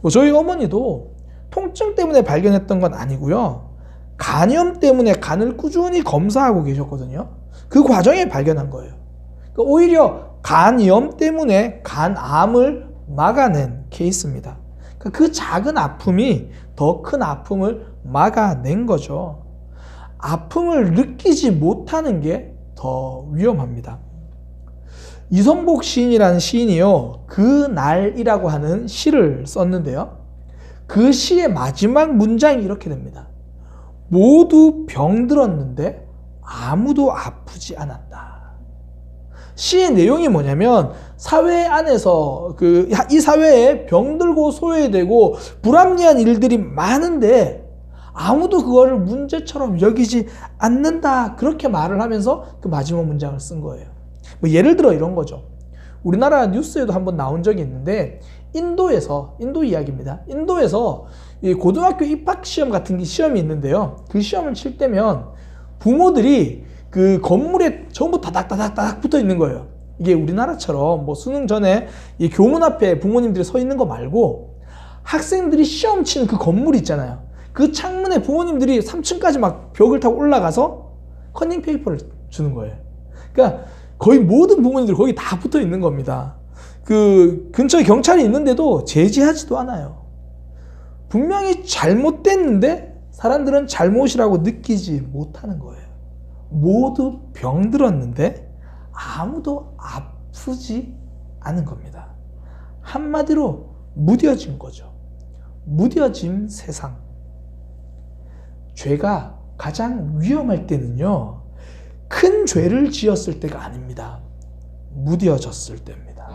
뭐 저희 어머니도 통증 때문에 발견했던 건 아니고요, 간염 때문에 간을 꾸준히 검사하고 계셨거든요. 그 과정에 발견한 거예요. 그러니까 오히려 간염 때문에 간암을 막아낸 케이스입니다. 그러니까 그 작은 아픔이 더 큰 아픔을 막아낸 거죠. 아픔을 느끼지 못하는 게 더 위험합니다. 이성복 시인이라는 시인이요, 그 날이라고 하는 시를 썼는데요, 그 시의 마지막 문장이 이렇게 됩니다. 모두 병들었는데 아무도 아프지 않았다. 시의 내용이 뭐냐면, 사회 안에서 이 사회에 병들고 소외되고 불합리한 일들이 많은데 아무도 그거를 문제처럼 여기지 않는다, 그렇게 말을 하면서 그 마지막 문장을 쓴 거예요. 뭐 예를 들어 이런 거죠. 우리나라 뉴스에도 한번 나온 적이 있는데, 인도 이야기입니다. 인도에서 고등학교 입학시험 같은 시험이 있는데요, 그 시험을 칠 때면 부모들이 그 건물에 전부 다닥다닥 붙어 있는 거예요. 이게 우리나라처럼 뭐 수능 전에 이 교문 앞에 부모님들이 서 있는 거 말고, 학생들이 시험 치는 그 건물 있잖아요. 그 창문에 부모님들이 3층까지 막 벽을 타고 올라가서 커닝 페이퍼를 주는 거예요. 그러니까 거의 모든 부모님들 거기 다 붙어 있는 겁니다. 그 근처에 경찰이 있는데도 제지하지도 않아요. 분명히 잘못됐는데 사람들은 잘못이라고 느끼지 못하는 거예요. 모두 병들었는데 아무도 아프지 않은 겁니다. 한마디로 무뎌진 거죠. 무뎌진 세상. 죄가 가장 위험할 때는요, 큰 죄를 지었을 때가 아닙니다. 무뎌졌을 때입니다.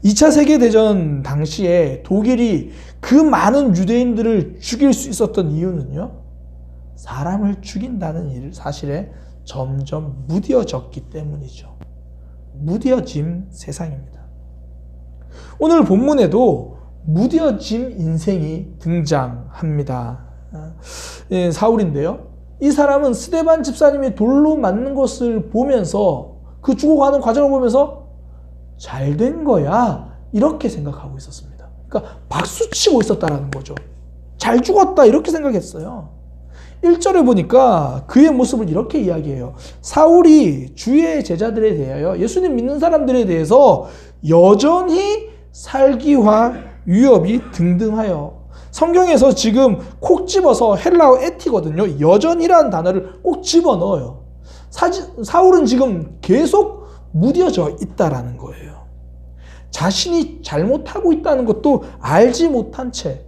2차 세계대전 당시에 독일이 그 많은 유대인들을 죽일 수 있었던 이유는요, 사람을 죽인다는 사실에 점점 무뎌졌기 때문이죠. 무뎌진 세상입니다. 오늘 본문에도 무뎌진 인생이 등장합니다. 사울인데요. 이 사람은 스데반 집사님이 돌로 맞는 것을 보면서, 그 죽어가는 과정을 보면서 잘 된 거야, 이렇게 생각하고 있었습니다. 그러니까 박수치고 있었다라는 거죠. 잘 죽었다, 이렇게 생각했어요. 1절에 보니까 그의 모습을 이렇게 이야기해요. 사울이 주의 제자들에 대하여, 예수님 믿는 사람들에 대해서 여전히 살기와 위협이 등등하여. 성경에서 지금 콕 집어서 헬라어 에티거든요. 여전히라는 단어를 꼭 집어넣어요. 사울은 지금 계속 무뎌져 있다라는 거예요. 자신이 잘못하고 있다는 것도 알지 못한 채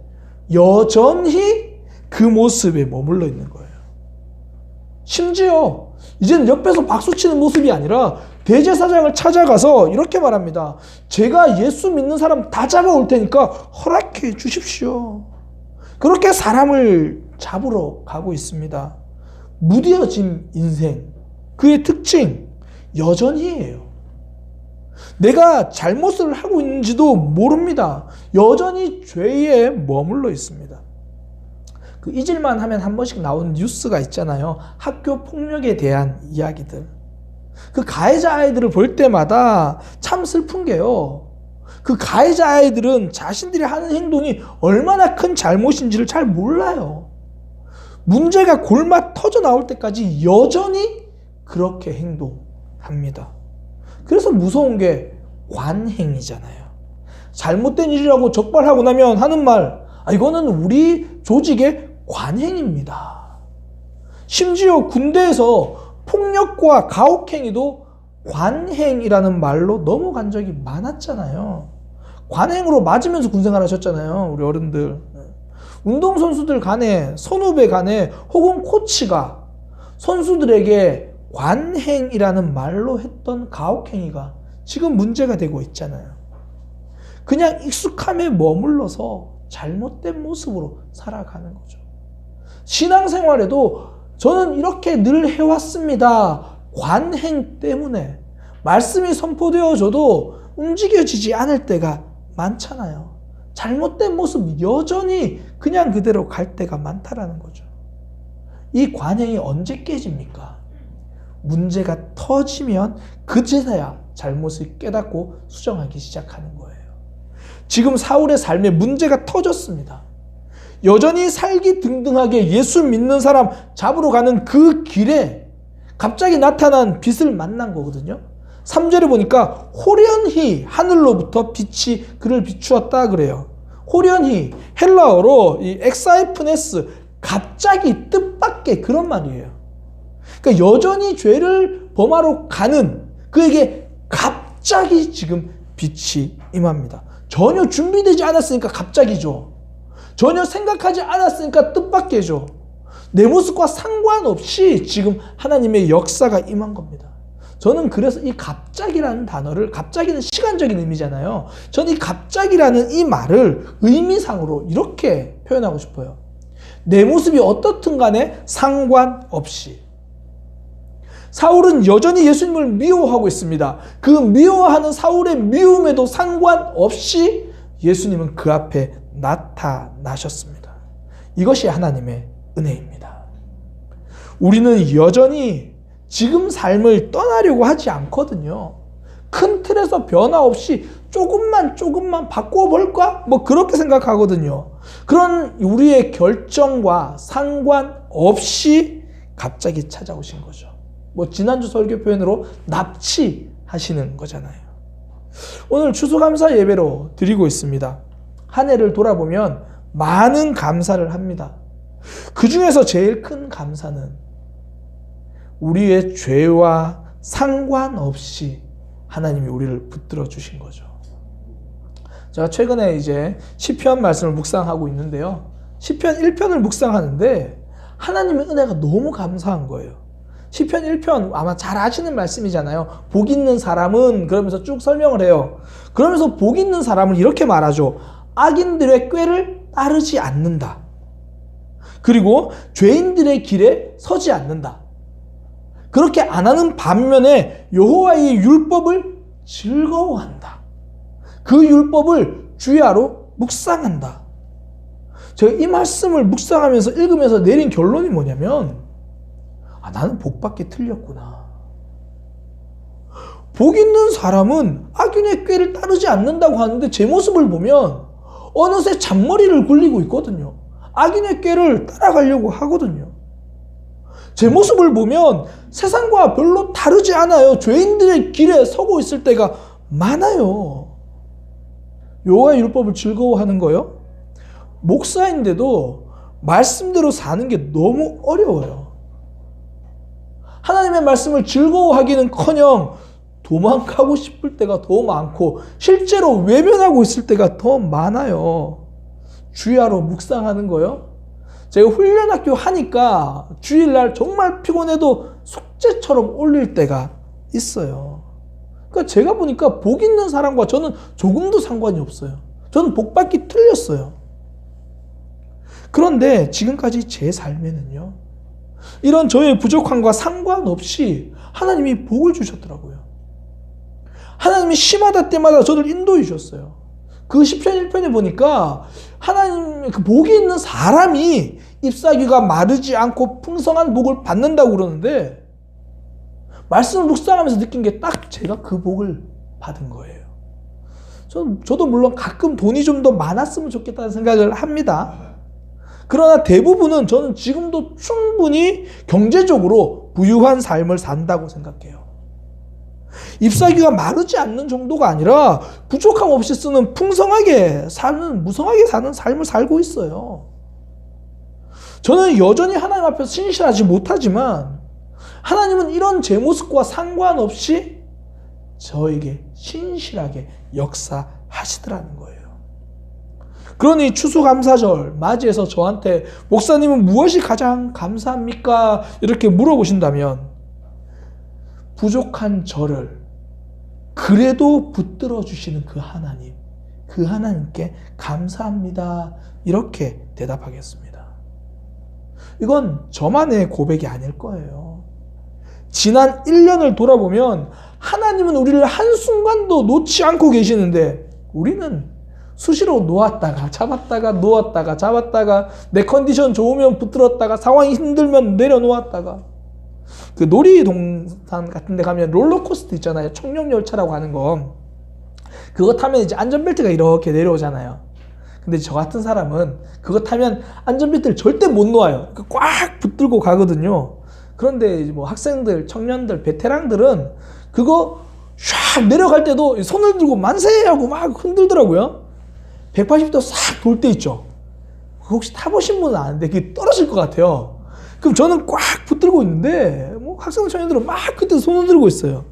여전히 그 모습에 머물러 있는 거예요. 심지어 이제는 옆에서 박수치는 모습이 아니라 대제사장을 찾아가서 이렇게 말합니다. 제가 예수 믿는 사람 다 잡아올 테니까 허락해 주십시오. 그렇게 사람을 잡으러 가고 있습니다. 무뎌진 인생, 그의 특징, 여전히예요. 내가 잘못을 하고 있는지도 모릅니다. 여전히 죄에 머물러 있습니다. 그 잊을만 하면 한 번씩 나오는 뉴스가 있잖아요. 학교 폭력에 대한 이야기들. 그 가해자 아이들을 볼 때마다 참 슬픈 게요, 그 가해자 아이들은 자신들이 하는 행동이 얼마나 큰 잘못인지를 잘 몰라요. 문제가 골마 터져 나올 때까지 여전히 그렇게 행동합니다. 그래서 무서운 게 관행이잖아요. 잘못된 일이라고 적발하고 나면 하는 말, 이거는 우리 조직의 관행입니다. 심지어 군대에서 폭력과 가혹행위도 관행이라는 말로 넘어간 적이 많았잖아요. 관행으로 맞으면서 군생활 하셨잖아요, 우리 어른들. 운동선수들 간에, 선후배 간에, 혹은 코치가 선수들에게 관행이라는 말로 했던 가혹행위가 지금 문제가 되고 있잖아요. 그냥 익숙함에 머물러서 잘못된 모습으로 살아가는 거죠. 신앙생활에도 저는 이렇게 늘 해왔습니다. 관행 때문에 말씀이 선포되어져도 움직여지지 않을 때가 많잖아요. 잘못된 모습 여전히 그냥 그대로 갈 때가 많다라는 거죠. 이 관행이 언제 깨집니까? 문제가 터지면 그제서야 잘못을 깨닫고 수정하기 시작하는 거예요. 지금 사울의 삶에 문제가 터졌습니다. 여전히 살기 등등하게 예수 믿는 사람 잡으러 가는 그 길에 갑자기 나타난 빛을 만난 거거든요. 3절에 보니까 호련히 하늘로부터 빛이 그를 비추었다 그래요. 호련히, 헬라어로 이 엑사이프네스, 갑자기, 뜻밖의, 그런 말이에요. 그러니까 여전히 죄를 범하러 가는 그에게 갑자기 지금 빛이 임합니다. 전혀 준비되지 않았으니까 갑자기죠. 전혀 생각하지 않았으니까 뜻밖이죠. 내 모습과 상관없이 지금 하나님의 역사가 임한 겁니다. 저는 그래서 이 갑자기라는 단어를, 갑자기는 시간적인 의미잖아요. 저는 이 갑자기라는 이 말을 의미상으로 이렇게 표현하고 싶어요. 내 모습이 어떻든 간에 상관없이. 사울은 여전히 예수님을 미워하고 있습니다. 그 미워하는 사울의 미움에도 상관없이 예수님은 그 앞에 나타나셨습니다. 이것이 하나님의 은혜입니다. 우리는 여전히 지금 삶을 떠나려고 하지 않거든요. 큰 틀에서 변화 없이 조금만 바꿔볼까? 그렇게 생각하거든요. 그런 우리의 결정과 상관없이 갑자기 찾아오신 거죠. 뭐 지난주 설교 표현으로 납치하시는 거잖아요. 오늘 추수감사 예배로 드리고 있습니다. 한 해를 돌아보면 많은 감사를 합니다. 그 중에서 제일 큰 감사는 우리의 죄와 상관없이 하나님이 우리를 붙들어 주신 거죠. 제가 최근에 이제 시편 말씀을 묵상하고 있는데요. 시편 1편을 묵상하는데 하나님의 은혜가 너무 감사한 거예요. 시편 1편 아마 잘 아시는 말씀이잖아요. 복 있는 사람은 그러면서 쭉 설명을 해요. 그러면서 복 있는 사람은 이렇게 말하죠. 악인들의 꾀를 따르지 않는다. 그리고 죄인들의 길에 서지 않는다. 그렇게 안 하는 반면에 여호와의 율법을 즐거워한다. 그 율법을 주야로 묵상한다. 제가 이 말씀을 묵상하면서 읽으면서 내린 결론이 뭐냐면 나는 복받기 틀렸구나. 복 있는 사람은 악인의 꾀를 따르지 않는다고 하는데 제 모습을 보면 어느새 잔머리를 굴리고 있거든요. 악인의 꾀를 따라가려고 하거든요. 제 모습을 보면 세상과 별로 다르지 않아요. 죄인들의 길에 서고 있을 때가 많아요. 여호와의 율법을 즐거워하는 거요? 목사인데도 말씀대로 사는 게 너무 어려워요. 하나님의 말씀을 즐거워하기는커녕 도망가고 싶을 때가 더 많고 실제로 외면하고 있을 때가 더 많아요. 주야로 묵상하는 거요? 제가 훈련학교 하니까 주일날 정말 피곤해도 숙제처럼 올릴 때가 있어요. 그러니까 제가 보니까 복 있는 사람과 저는 조금도 상관이 없어요. 저는 복받기 틀렸어요. 그런데 지금까지 제 삶에는요, 이런 저의 부족함과 상관없이 하나님이 복을 주셨더라고요. 하나님이 시마다 때마다 저를 인도해 주셨어요. 그 시편 1편에 보니까 하나님 그 복이 있는 사람이 잎사귀가 마르지 않고 풍성한 복을 받는다고 그러는데 말씀을 묵상하면서 느낀 게 딱 제가 그 복을 받은 거예요. 저도 물론 가끔 돈이 좀 더 많았으면 좋겠다는 생각을 합니다. 그러나 대부분은 저는 지금도 충분히 경제적으로 부유한 삶을 산다고 생각해요. 잎사귀가 마르지 않는 정도가 아니라 부족함 없이 쓰는 풍성하게 사는, 무성하게 사는 삶을 살고 있어요. 저는 여전히 하나님 앞에서 신실하지 못하지만 하나님은 이런 제 모습과 상관없이 저에게 신실하게 역사하시더라는 거예요. 그러니 추수감사절 맞이해서 저한테 목사님은 무엇이 가장 감사합니까? 이렇게 물어보신다면 부족한 저를 그래도 붙들어 주시는 그 하나님, 그 하나님께 감사합니다. 이렇게 대답하겠습니다. 이건 저만의 고백이 아닐 거예요. 지난 1년을 돌아보면 하나님은 우리를 한순간도 놓지 않고 계시는데 우리는 수시로 놓았다가 잡았다가 놓았다가 잡았다가 내 컨디션 좋으면 붙들었다가 상황이 힘들면 내려놓았다가 그 놀이동산 같은 데 가면 롤러코스터 있잖아요. 청룡열차라고 하는 거. 그거 타면 이제 안전벨트가 이렇게 내려오잖아요. 근데 저 같은 사람은 그거 타면 안전벨트를 절대 못 놓아요. 꽉 붙들고 가거든요. 그런데 뭐 학생들, 청년들, 베테랑들은 그거 샥 내려갈 때도 손을 들고 만세하고 막 흔들더라고요. 180도 싹 돌 때 있죠. 혹시 타보신 분은 아는데 그게 떨어질 것 같아요. 그럼 저는 꽉 붙들고 있는데 뭐 학생 청년들은 막 그때 손을 들고 있어요.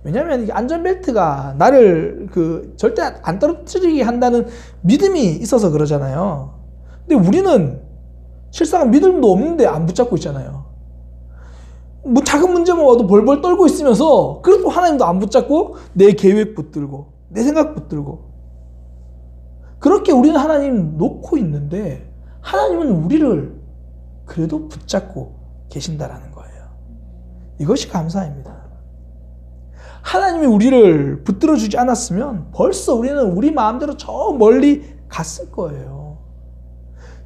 왜냐하면 이게 안전벨트가 나를 절대 안 떨어뜨리게 한다는 믿음이 있어서 그러잖아요. 근데 우리는 실상 믿음도 없는데 안 붙잡고 있잖아요. 뭐 작은 문제만 와도 벌벌 떨고 있으면서 그래도 하나님도 안 붙잡고 내 계획 붙들고 내 생각 붙들고 그렇게 우리는 하나님 놓고 있는데 하나님은 우리를 그래도 붙잡고 계신다라는 거예요. 이것이 감사입니다. 하나님이 우리를 붙들어 주지 않았으면 벌써 우리는 우리 마음대로 저 멀리 갔을 거예요.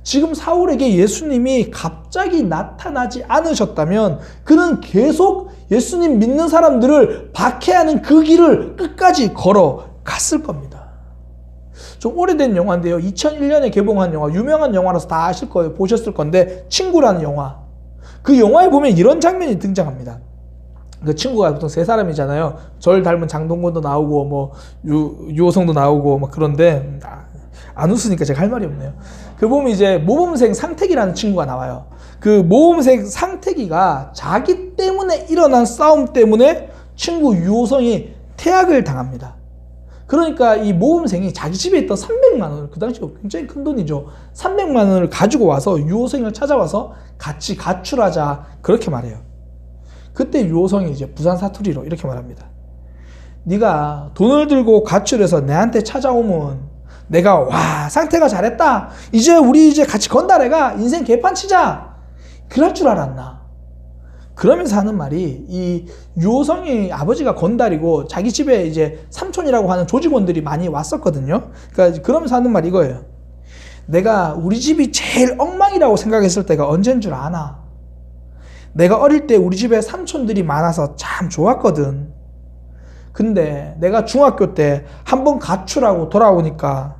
지금 사울에게 예수님이 갑자기 나타나지 않으셨다면 그는 계속 예수님 믿는 사람들을 박해하는 그 길을 끝까지 걸어갔을 겁니다. 좀 오래된 영화인데요. 2001년에 개봉한 영화, 유명한 영화라서 다 아실 거예요. 보셨을 건데 친구라는 영화. 그 영화에 보면 이런 장면이 등장합니다. 그 친구가 보통 세 사람이잖아요. 절 닮은 장동건도 나오고 뭐 유호성도 나오고 막 그런데 안 웃으니까 제가 할 말이 없네요. 그 보면 이제 모범생 상택이라는 친구가 나와요. 그 모범생 상택이가 자기 때문에 일어난 싸움 때문에 친구 유호성이 퇴학을 당합니다. 그러니까 이 모범생이 자기 집에 있던 300만 원을, 그 당시 굉장히 큰 돈이죠. 300만 원을 가지고 와서 유호성을 찾아와서 같이 가출하자 그렇게 말해요. 그때 유호성이 이제 부산 사투리로 이렇게 말합니다. 네가 돈을 들고 가출해서 내한테 찾아오면 내가 와 상태가 잘했다. 이제 우리 이제 같이 건달해가 인생 개판 치자. 그럴 줄 알았나. 그러면서 하는 말이 이 유호성이 아버지가 건달이고 자기 집에 이제 삼촌이라고 하는 조직원들이 많이 왔었거든요. 그러니까 그러면서 하는 말이 이거예요. 내가 우리 집이 제일 엉망이라고 생각했을 때가 언제인 줄 아나. 내가 어릴 때 우리 집에 삼촌들이 많아서 참 좋았거든. 근데 내가 중학교 때 한번 가출하고 돌아오니까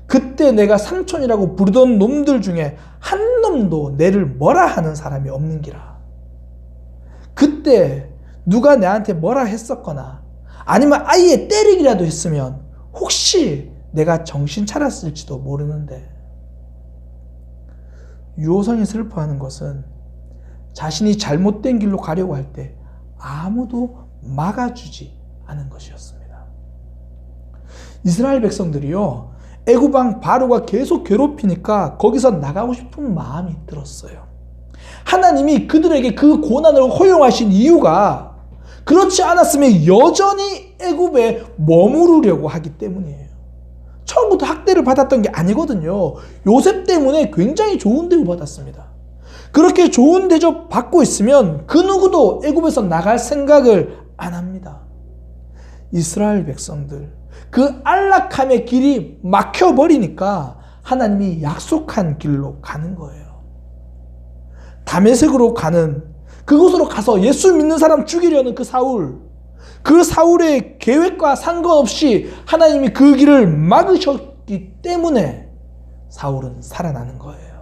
그때 내가 삼촌이라고 부르던 놈들 중에 한 놈도 내를 뭐라 하는 사람이 없는 기라. 그때 누가 내한테 뭐라 했었거나 아니면 아예 때리기라도 했으면 혹시 내가 정신 차렸을지도 모르는데. 유호성이 슬퍼하는 것은 자신이 잘못된 길로 가려고 할 때 아무도 막아주지 않은 것이었습니다. 이스라엘 백성들이요, 애굽왕 바로가 계속 괴롭히니까 거기서 나가고 싶은 마음이 들었어요. 하나님이 그들에게 그 고난을 허용하신 이유가 그렇지 않았으면 여전히 애굽에 머무르려고 하기 때문이에요. 처음부터 학대를 받았던 게 아니거든요. 요셉 때문에 굉장히 좋은 대우 받았습니다. 그렇게 좋은 대접 받고 있으면 그 누구도 애굽에서 나갈 생각을 안 합니다. 이스라엘 백성들, 그 안락함의 길이 막혀버리니까 하나님이 약속한 길로 가는 거예요. 다메섹으로 가는, 그곳으로 가서 예수 믿는 사람 죽이려는 그 사울의 계획과 상관없이 하나님이 그 길을 막으셨기 때문에 사울은 살아나는 거예요.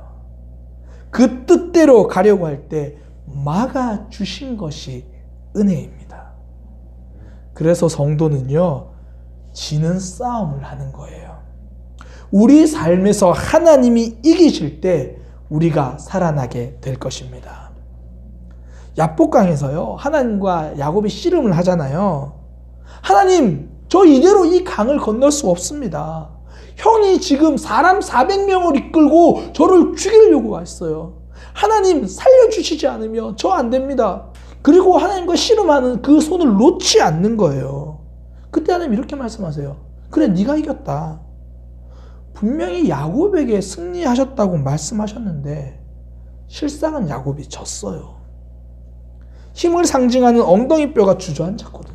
그 뜻대로 가려고 할 때 막아주신 것이 은혜입니다. 그래서 성도는요, 지는 싸움을 하는 거예요. 우리 삶에서 하나님이 이기실 때 우리가 살아나게 될 것입니다. 야복강에서요, 하나님과 야곱이 씨름을 하잖아요. 하나님, 저 이대로 이 강을 건널 수 없습니다. 형이 지금 사람 400명을 이끌고 저를 죽이려고 했어요. 하나님 살려주시지 않으면 저 안 됩니다. 그리고 하나님과 씨름하는 그 손을 놓지 않는 거예요. 그때 하나님 이렇게 말씀하세요. 그래, 네가 이겼다. 분명히 야곱에게 승리하셨다고 말씀하셨는데 실상은 야곱이 졌어요. 힘을 상징하는 엉덩이 뼈가 주저앉았거든요.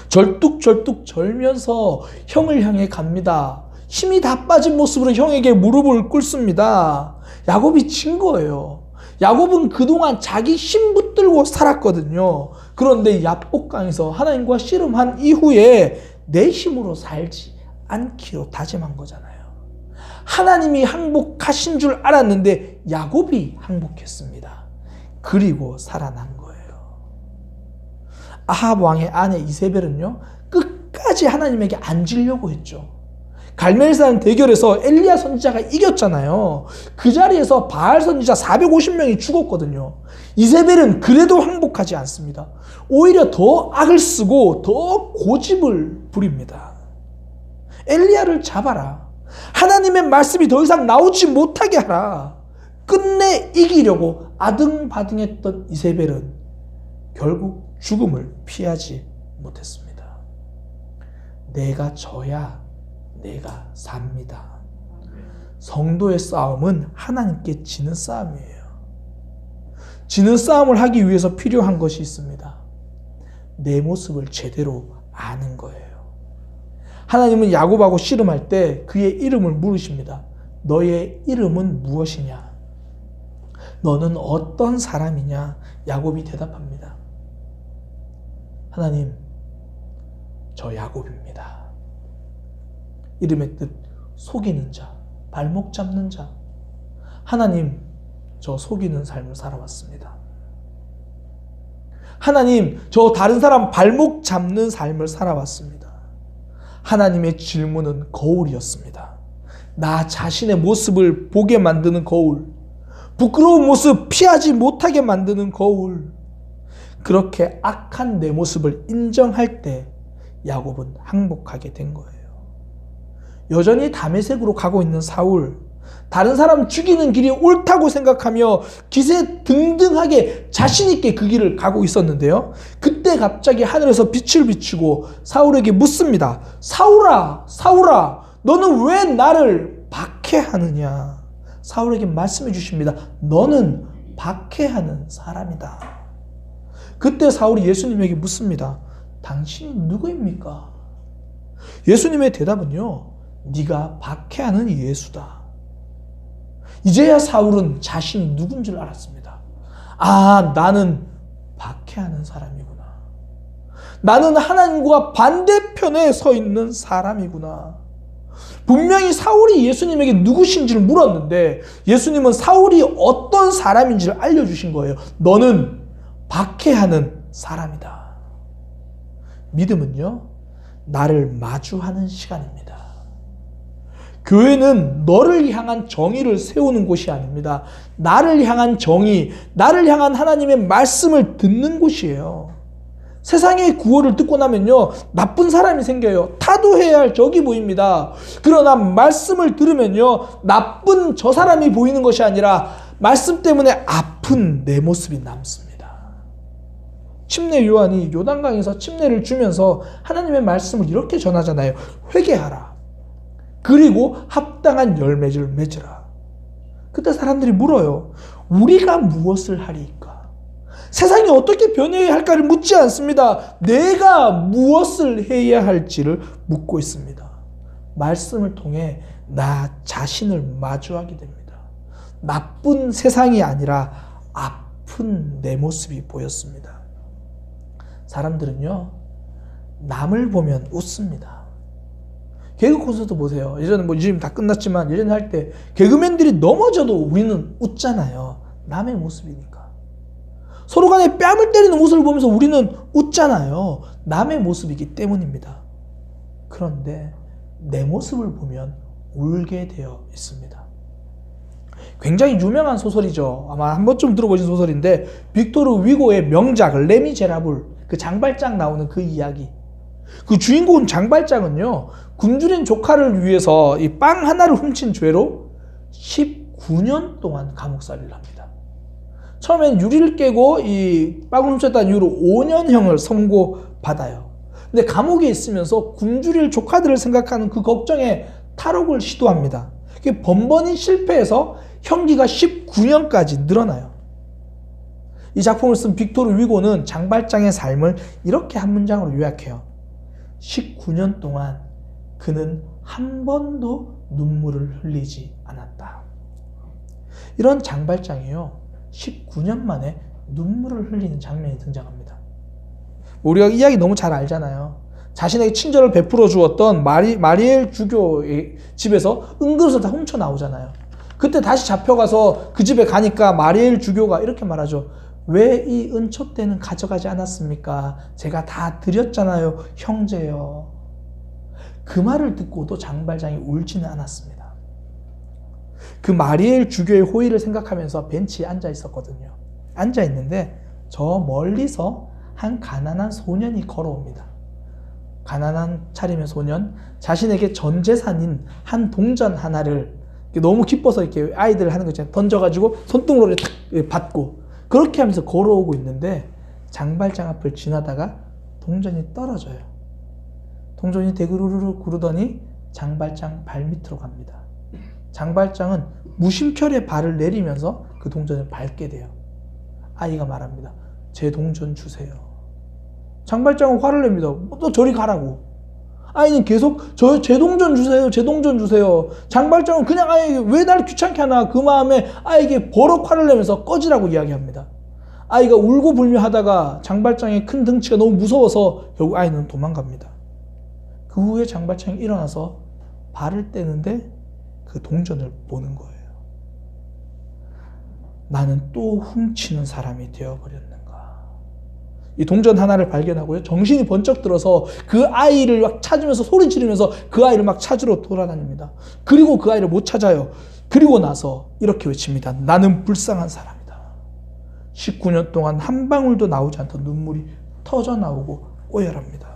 절뚝절뚝 절면서 형을 향해 갑니다. 힘이 다 빠진 모습으로 형에게 무릎을 꿇습니다. 야곱이 진 거예요. 야곱은 그동안 자기 힘 붙들고 살았거든요. 그런데 야복강에서 하나님과 씨름한 이후에 내 힘으로 살지 않기로 다짐한 거잖아요. 하나님이 항복하신 줄 알았는데 야곱이 항복했습니다. 그리고 살아난 거예요. 아합 왕의 아내 이세벨은요, 끝까지 하나님에게 앉으려고 했죠. 갈멜산 대결에서 엘리야 선지자가 이겼잖아요. 그 자리에서 바알 선지자 450명이 죽었거든요. 이세벨은 그래도 항복하지 않습니다. 오히려 더 악을 쓰고 더 고집을 부립니다. 엘리야를 잡아라. 하나님의 말씀이 더 이상 나오지 못하게 하라. 끝내 이기려고 아등바등했던 이세벨은 결국 죽음을 피하지 못했습니다. 내가 져야 내가 삽니다. 성도의 싸움은 하나님께 지는 싸움이에요. 지는 싸움을 하기 위해서 필요한 것이 있습니다. 내 모습을 제대로 아는 거예요. 하나님은 야곱하고 씨름할 때 그의 이름을 물으십니다. 너의 이름은 무엇이냐? 너는 어떤 사람이냐? 야곱이 대답합니다. 하나님, 저 야곱입니다. 이름의 뜻, 속이는 자, 발목 잡는 자. 하나님, 저 속이는 삶을 살아왔습니다. 하나님, 저 다른 사람 발목 잡는 삶을 살아왔습니다. 하나님의 질문은 거울이었습니다. 나 자신의 모습을 보게 만드는 거울, 부끄러운 모습 피하지 못하게 만드는 거울. 그렇게 악한 내 모습을 인정할 때 야곱은 항복하게 된 거예요. 여전히 다메섹으로 가고 있는 사울, 다른 사람 죽이는 길이 옳다고 생각하며 기세 등등하게 자신있게 그 길을 가고 있었는데요. 그때 갑자기 하늘에서 빛을 비추고 사울에게 묻습니다. 사울아, 사울아, 너는 왜 나를 박해하느냐? 사울에게 말씀해 주십니다. 너는 박해하는 사람이다. 그때 사울이 예수님에게 묻습니다. 당신이 누구입니까? 예수님의 대답은요, 네가 박해하는 예수다. 이제야 사울은 자신이 누군 줄 알았습니다. 아, 나는 박해하는 사람이구나. 나는 하나님과 반대편에 서 있는 사람이구나. 분명히 사울이 예수님에게 누구신지를 물었는데 예수님은 사울이 어떤 사람인지를 알려주신 거예요. 너는 박해하는 사람이다. 믿음은요, 나를 마주하는 시간입니다. 교회는 너를 향한 정의를 세우는 곳이 아닙니다. 나를 향한 정의, 나를 향한 하나님의 말씀을 듣는 곳이에요. 세상의 구호를 듣고 나면요, 나쁜 사람이 생겨요. 타도해야 할 적이 보입니다. 그러나 말씀을 들으면요, 나쁜 저 사람이 보이는 것이 아니라 말씀 때문에 아픈 내 모습이 남습니다. 침례 요한이 요단강에서 침례를 주면서 하나님의 말씀을 이렇게 전하잖아요. 회개하라. 그리고 합당한 열매를 맺으라. 그때 사람들이 물어요. 우리가 무엇을 하리까? 세상이 어떻게 변해야 할까를 묻지 않습니다. 내가 무엇을 해야 할지를 묻고 있습니다. 말씀을 통해 나 자신을 마주하게 됩니다. 나쁜 세상이 아니라 아픈 내 모습이 보였습니다. 사람들은요, 남을 보면 웃습니다. 개그 콘서트 보세요. 예전에 요즘 다 끝났지만 예전에 할 때 개그맨들이 넘어져도 우리는 웃잖아요. 남의 모습이니까. 서로 간에 뺨을 때리는 모습을 보면서 우리는 웃잖아요. 남의 모습이기 때문입니다. 그런데 내 모습을 보면 울게 되어 있습니다. 굉장히 유명한 소설이죠. 아마 한 번쯤 들어보신 소설인데 빅토르 위고의 명작 레미제라블, 그 장발장 나오는 그 이야기. 그 주인공 장발장은요, 굶주린 조카를 위해서 이 빵 하나를 훔친 죄로 19년 동안 감옥살이를 합니다. 처음엔 유리를 깨고 이 빵을 훔쳤다는 이유로 5년형을 선고받아요. 근데 감옥에 있으면서 굶주릴 조카들을 생각하는 그 걱정에 탈옥을 시도합니다. 그게 번번이 실패해서 형기가 19년까지 늘어나요. 이 작품을 쓴 빅토르 위고는 장발장의 삶을 이렇게 한 문장으로 요약해요. 19년 동안 그는 한 번도 눈물을 흘리지 않았다. 이런 장발장이요, 19년 만에 눈물을 흘리는 장면이 등장합니다. 우리가 이야기 너무 잘 알잖아요. 자신에게 친절을 베풀어 주었던 마리엘 주교의 집에서 은근슬쩍 다 훔쳐 나오잖아요. 그때 다시 잡혀가서 그 집에 가니까 마리엘 주교가 이렇게 말하죠. 왜 이 은촛대는 가져가지 않았습니까? 제가 다 드렸잖아요, 형제요. 그 말을 듣고도 장발장이 울지는 않았습니다. 그 마리엘 주교의 호의를 생각하면서 벤치에 앉아 있었거든요. 앉아 있는데 저 멀리서 한 가난한 소년이 걸어옵니다. 가난한 차림의 소년, 자신에게 전 재산인 한 동전 하나를 너무 기뻐서 이렇게 아이들 하는 거 있잖아요. 던져가지고 손등으로 탁 받고 그렇게 하면서 걸어오고 있는데 장발장 앞을 지나다가 동전이 떨어져요. 동전이 대구르르 구르더니 장발장 발밑으로 갑니다. 장발장은 무심결에 발을 내리면서 그 동전을 밟게 돼요. 아이가 말합니다. 제 동전 주세요. 장발장은 화를 냅니다. 너 저리 가라고. 아이는 계속 제 동전 주세요. 제 동전 주세요. 장발장은 그냥 아이에게 왜 나를 귀찮게 하나 그 마음에 아이에게 버럭 화를 내면서 꺼지라고 이야기합니다. 아이가 울고 불며 하다가 장발장의 큰 등치가 너무 무서워서 결국 아이는 도망갑니다. 그 후에 장발장이 일어나서 발을 떼는데 그 동전을 보는 거예요. 나는 또 훔치는 사람이 되어버렸는가. 이 동전 하나를 발견하고요. 정신이 번쩍 들어서 그 아이를 막 찾으면서 소리 지르면서 그 아이를 막 찾으러 돌아다닙니다. 그리고 그 아이를 못 찾아요. 그리고 나서 이렇게 외칩니다. 나는 불쌍한 사람이다. 19년 동안 한 방울도 나오지 않던 눈물이 터져 나오고 오열합니다.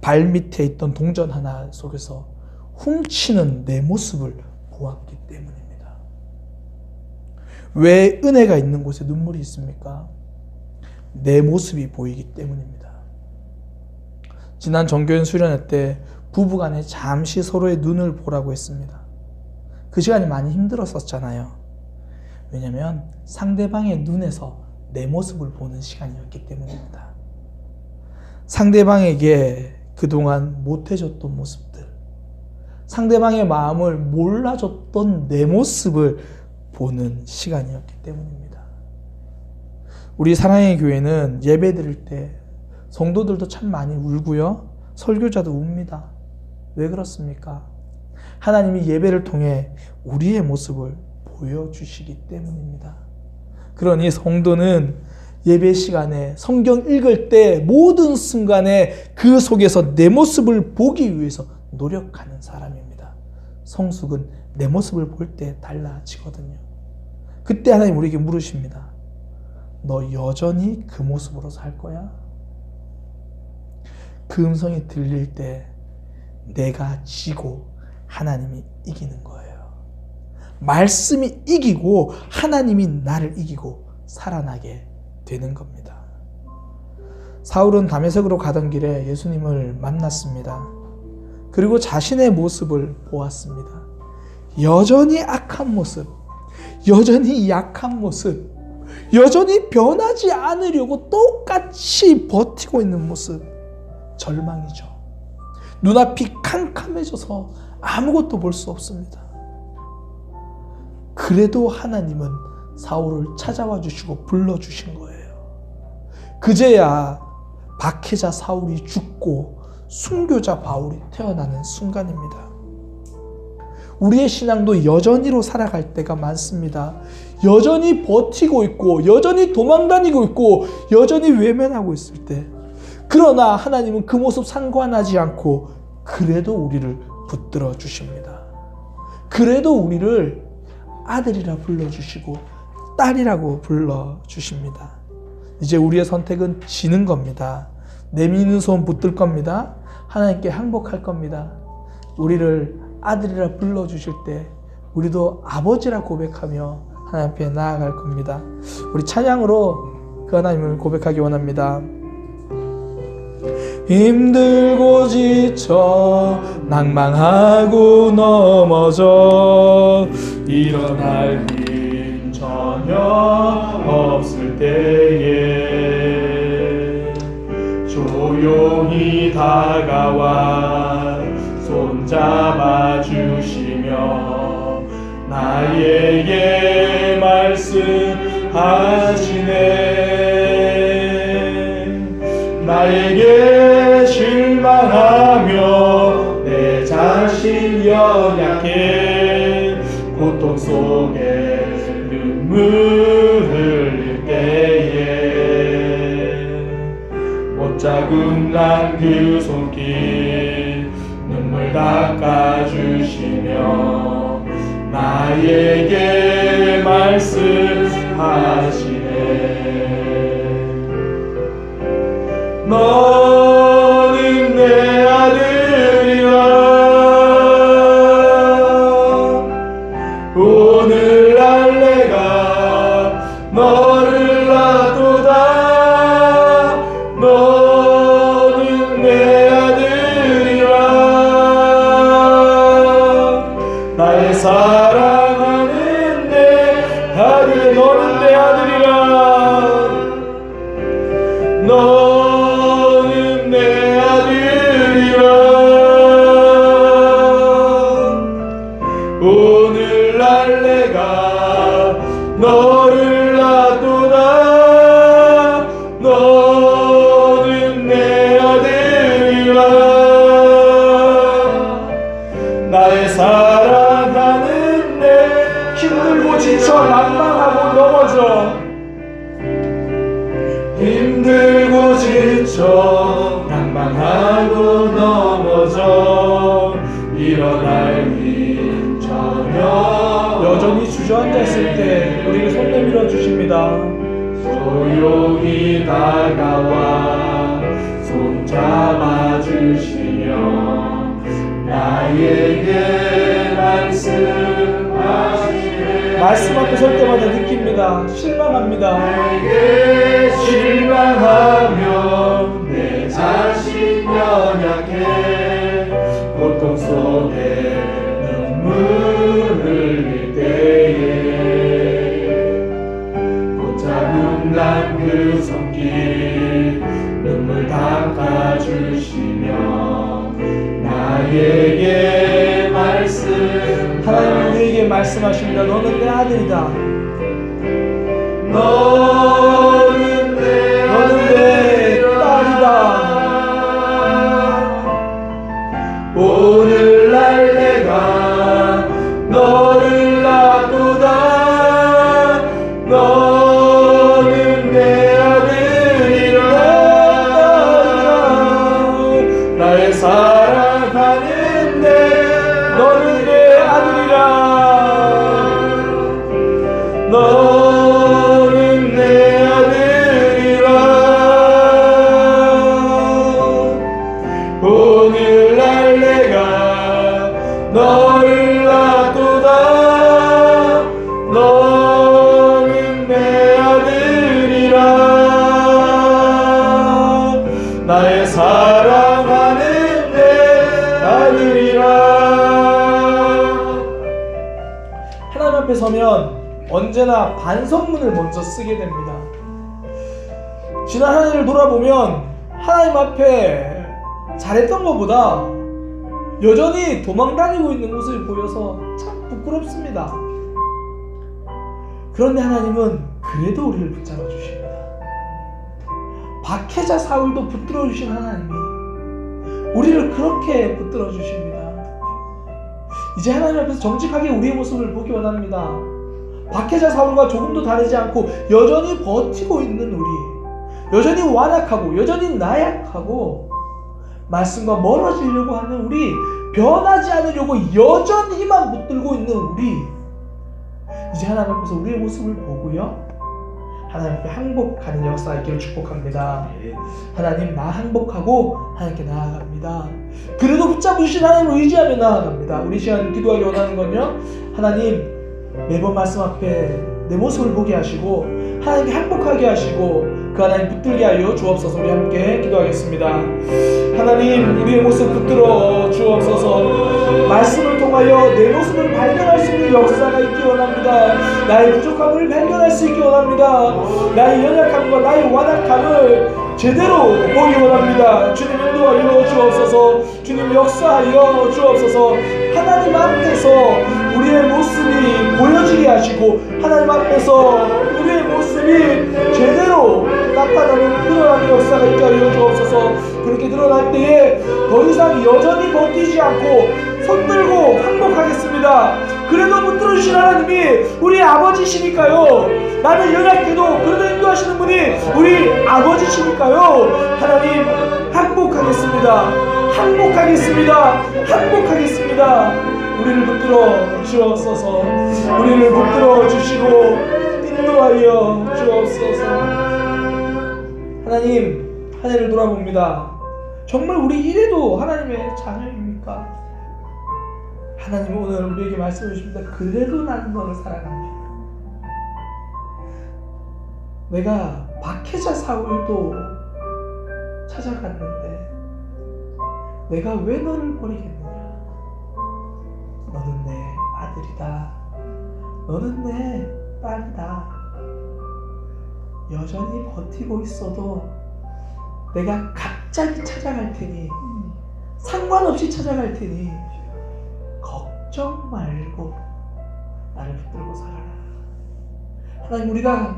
발 밑에 있던 동전 하나 속에서 훔치는 내 모습을 보았기 때문입니다. 왜 은혜가 있는 곳에 눈물이 있습니까? 내 모습이 보이기 때문입니다. 지난 정교인 수련회 때 부부간에 잠시 서로의 눈을 보라고 했습니다. 그 시간이 많이 힘들었었잖아요. 왜냐하면 상대방의 눈에서 내 모습을 보는 시간이었기 때문입니다. 상대방에게 그동안 못해줬던 모습들, 상대방의 마음을 몰라줬던 내 모습을 보는 시간이었기 때문입니다. 우리 사랑의 교회는 예배 드릴 때 성도들도 참 많이 울고요. 설교자도 웁니다. 왜 그렇습니까? 하나님이 예배를 통해 우리의 모습을 보여주시기 때문입니다. 그러니 성도는 예배 시간에 성경 읽을 때 모든 순간에 그 속에서 내 모습을 보기 위해서 노력하는 사람입니다. 성숙은 내 모습을 볼 때 달라지거든요. 그때 하나님 우리에게 물으십니다. 너 여전히 그 모습으로 살 거야? 그 음성이 들릴 때 내가 지고 하나님이 이기는 거예요. 말씀이 이기고 하나님이 나를 이기고 살아나게 되는 겁니다. 사울은 다메섹으로 가던 길에 예수님을 만났습니다. 그리고 자신의 모습을 보았습니다. 여전히 악한 모습, 여전히 약한 모습, 여전히 변하지 않으려고 똑같이 버티고 있는 모습, 절망이죠. 눈앞이 캄캄해져서 아무것도 볼 수 없습니다. 그래도 하나님은 사울을 찾아와 주시고 불러주신 거예요. 그제야 박해자 사울이 죽고 순교자 바울이 태어나는 순간입니다. 우리의 신앙도 여전히로 살아갈 때가 많습니다. 여전히 버티고 있고 여전히 도망다니고 있고 여전히 외면하고 있을 때, 그러나 하나님은 그 모습 상관하지 않고 그래도 우리를 붙들어 주십니다. 그래도 우리를 아들이라 불러주시고 딸이라고 불러주십니다. 이제 우리의 선택은 지는 겁니다. 내미는 손 붙들 겁니다. 하나님께 항복할 겁니다. 우리를 아들이라 불러주실 때 우리도 아버지라 고백하며 하나님 앞에 나아갈 겁니다. 우리 찬양으로 그 하나님을 고백하기 원합니다. 힘들고 지쳐 낭망하고 넘어져 일어날 힘 전혀 없을 때에 조용히 다가와 손잡아 주시며 나에게 말씀하시네. 나에게 실망하며 내 자신 연약해 고통 속에 눈물 흘릴 때에 못자국난 그 손길 눈물 닦아주시며 나에게 말씀하시네. 너는 내 아들이라. 오늘날 내가 너를 놔두다. 너는 내 아들이라. 나의 사랑하는 내 아들, 너는 내 아들이라. 너는 내 아들이라. 오늘날 내가 너를 놔두다. 너는 내 아들이라. 나의 사랑하는 내 힘들고 지쳐 낭망하고 넘어져 힘들 주저앉았을 때 우리를 손 내밀어 주십니다. 조용히 다가와 손 잡아주시며 나에게 말씀하시네. 말씀 앞에 설 때마다 느낍니다. 실망합니다. 내게 실망하며 내 자신 연약해 고통 속에 눈물 흘릴 때에 붙잡은 난 그 손길 눈물 닦아주시며 나에게 하나님 우리에게 말씀하십니다. 너는 내 아들이다. 너는 내 딸이다. 오늘날 내가 너를 놔두다. 너는 내 아들이라. 나의 사랑하는데 너는 내 아들이라. 너는 내 아들이라. 오늘날 내가 너를 놔두다. 너는 내 아들이라. 나의 사랑하는 내 아들이라. 하나님 앞에 서면 언제나 반성문을 먼저 쓰게 됩니다. 지난 한 해를 돌아보면 하나님 앞에 잘했던 것보다 여전히 도망다니고 있는 모습이 보여서 참 부끄럽습니다. 그런데 하나님은 그래도 우리를 붙잡아 주십니다. 박해자 사울도 붙들어 주신 하나님이 우리를 그렇게 붙들어 주십니다. 이제 하나님 앞에서 정직하게 우리의 모습을 보기 원합니다. 박해자 사울과 조금도 다르지 않고 여전히 버티고 있는 우리, 여전히 완악하고 여전히 나약하고 말씀과 멀어지려고 하는 우리, 변하지 않으려고 여전히만 붙들고 있는 우리, 이제 하나님 앞에서 우리의 모습을 보고요, 하나님 앞에 항복하는 역사 있기를 축복합니다. 하나님, 나 항복하고 하나님께 나아갑니다. 그래도 붙잡으신 하나님을 의지하며 나아갑니다. 우리 시간 기도하기 원하는 건요, 하나님 매번 말씀 앞에 내 모습을 보게 하시고 하나님께 항복하게 하시고 그 하나님 붙들게 하여 주옵소서. 우리 함께 기도하겠습니다. 하나님, 우리의 모습 붙들어 주옵소서. 말씀을 통하여 내 모습을 발견할 수 있는 역사가 있기 원합니다. 나의 부족함을 발견할 수 있기 원합니다. 나의 연약함과 나의 완악함을 제대로 보기 원합니다. 주님 인도하여 주옵소서. 주님 역사하여 주옵소서. 하나님 앞에서 우리의 모습이 보여지게 하시고 하나님 앞에서 우리의 모습이 제대로 나타나는 드러나는 역사가 있게 하여 주옵소서. 그렇게 드러날 때에 더 이상 여전히 버티지 않고 손들고 항복하겠습니다. 그래도 붙들어주신 하나님이 우리 아버지시니까요. 나는 연약해도 그래도 인도하시는 분이 우리 아버지시니까요. 하나님, 항복하겠습니다. 항복하겠습니다. 항복하겠습니다. 우리를 붙들어 주옵소서. 우리를 붙들어 주시고 인도하여 주옵소서. 하나님, 한 해를 돌아봅니다. 정말 우리 이래도 하나님의 자녀입니까? 하나님은 오늘 우리에게 말씀해 주십니다. 그래도 나는 너를 사랑합니다. 내가 박해자 사울도 찾아갔는데 내가 왜 너를 버리겠느냐? 너는 내 아들이다. 너는 내 딸이다. 여전히 버티고 있어도 내가 갑자기 찾아갈 테니, 상관없이 찾아갈 테니 걱정 말고 나를 붙들고 살아라. 하나님, 우리가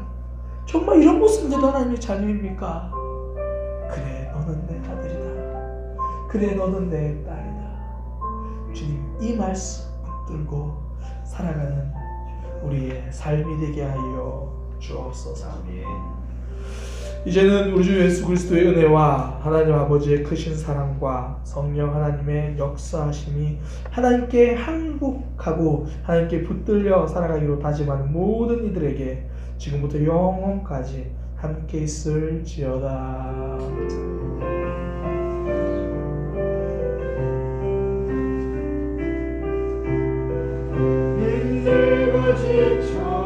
정말 이런 모습인데도 하나님의 자녀입니까? 그래, 너는 내 아들이다. 그래, 너는 내 딸이다. 주님, 이 말씀 붙들고 살아가는 우리의 삶이 되게 하여 주옵소서. 이제는 우리 주 예수 그리스도의 은혜와 하나님 아버지의 크신 사랑과 성령 하나님의 역사하심이 하나님께 항복하고 하나님께 붙들려 살아가기로 다짐하는 모든 이들에게 지금부터 영원까지 함께 있을지어다. 내가 지쳐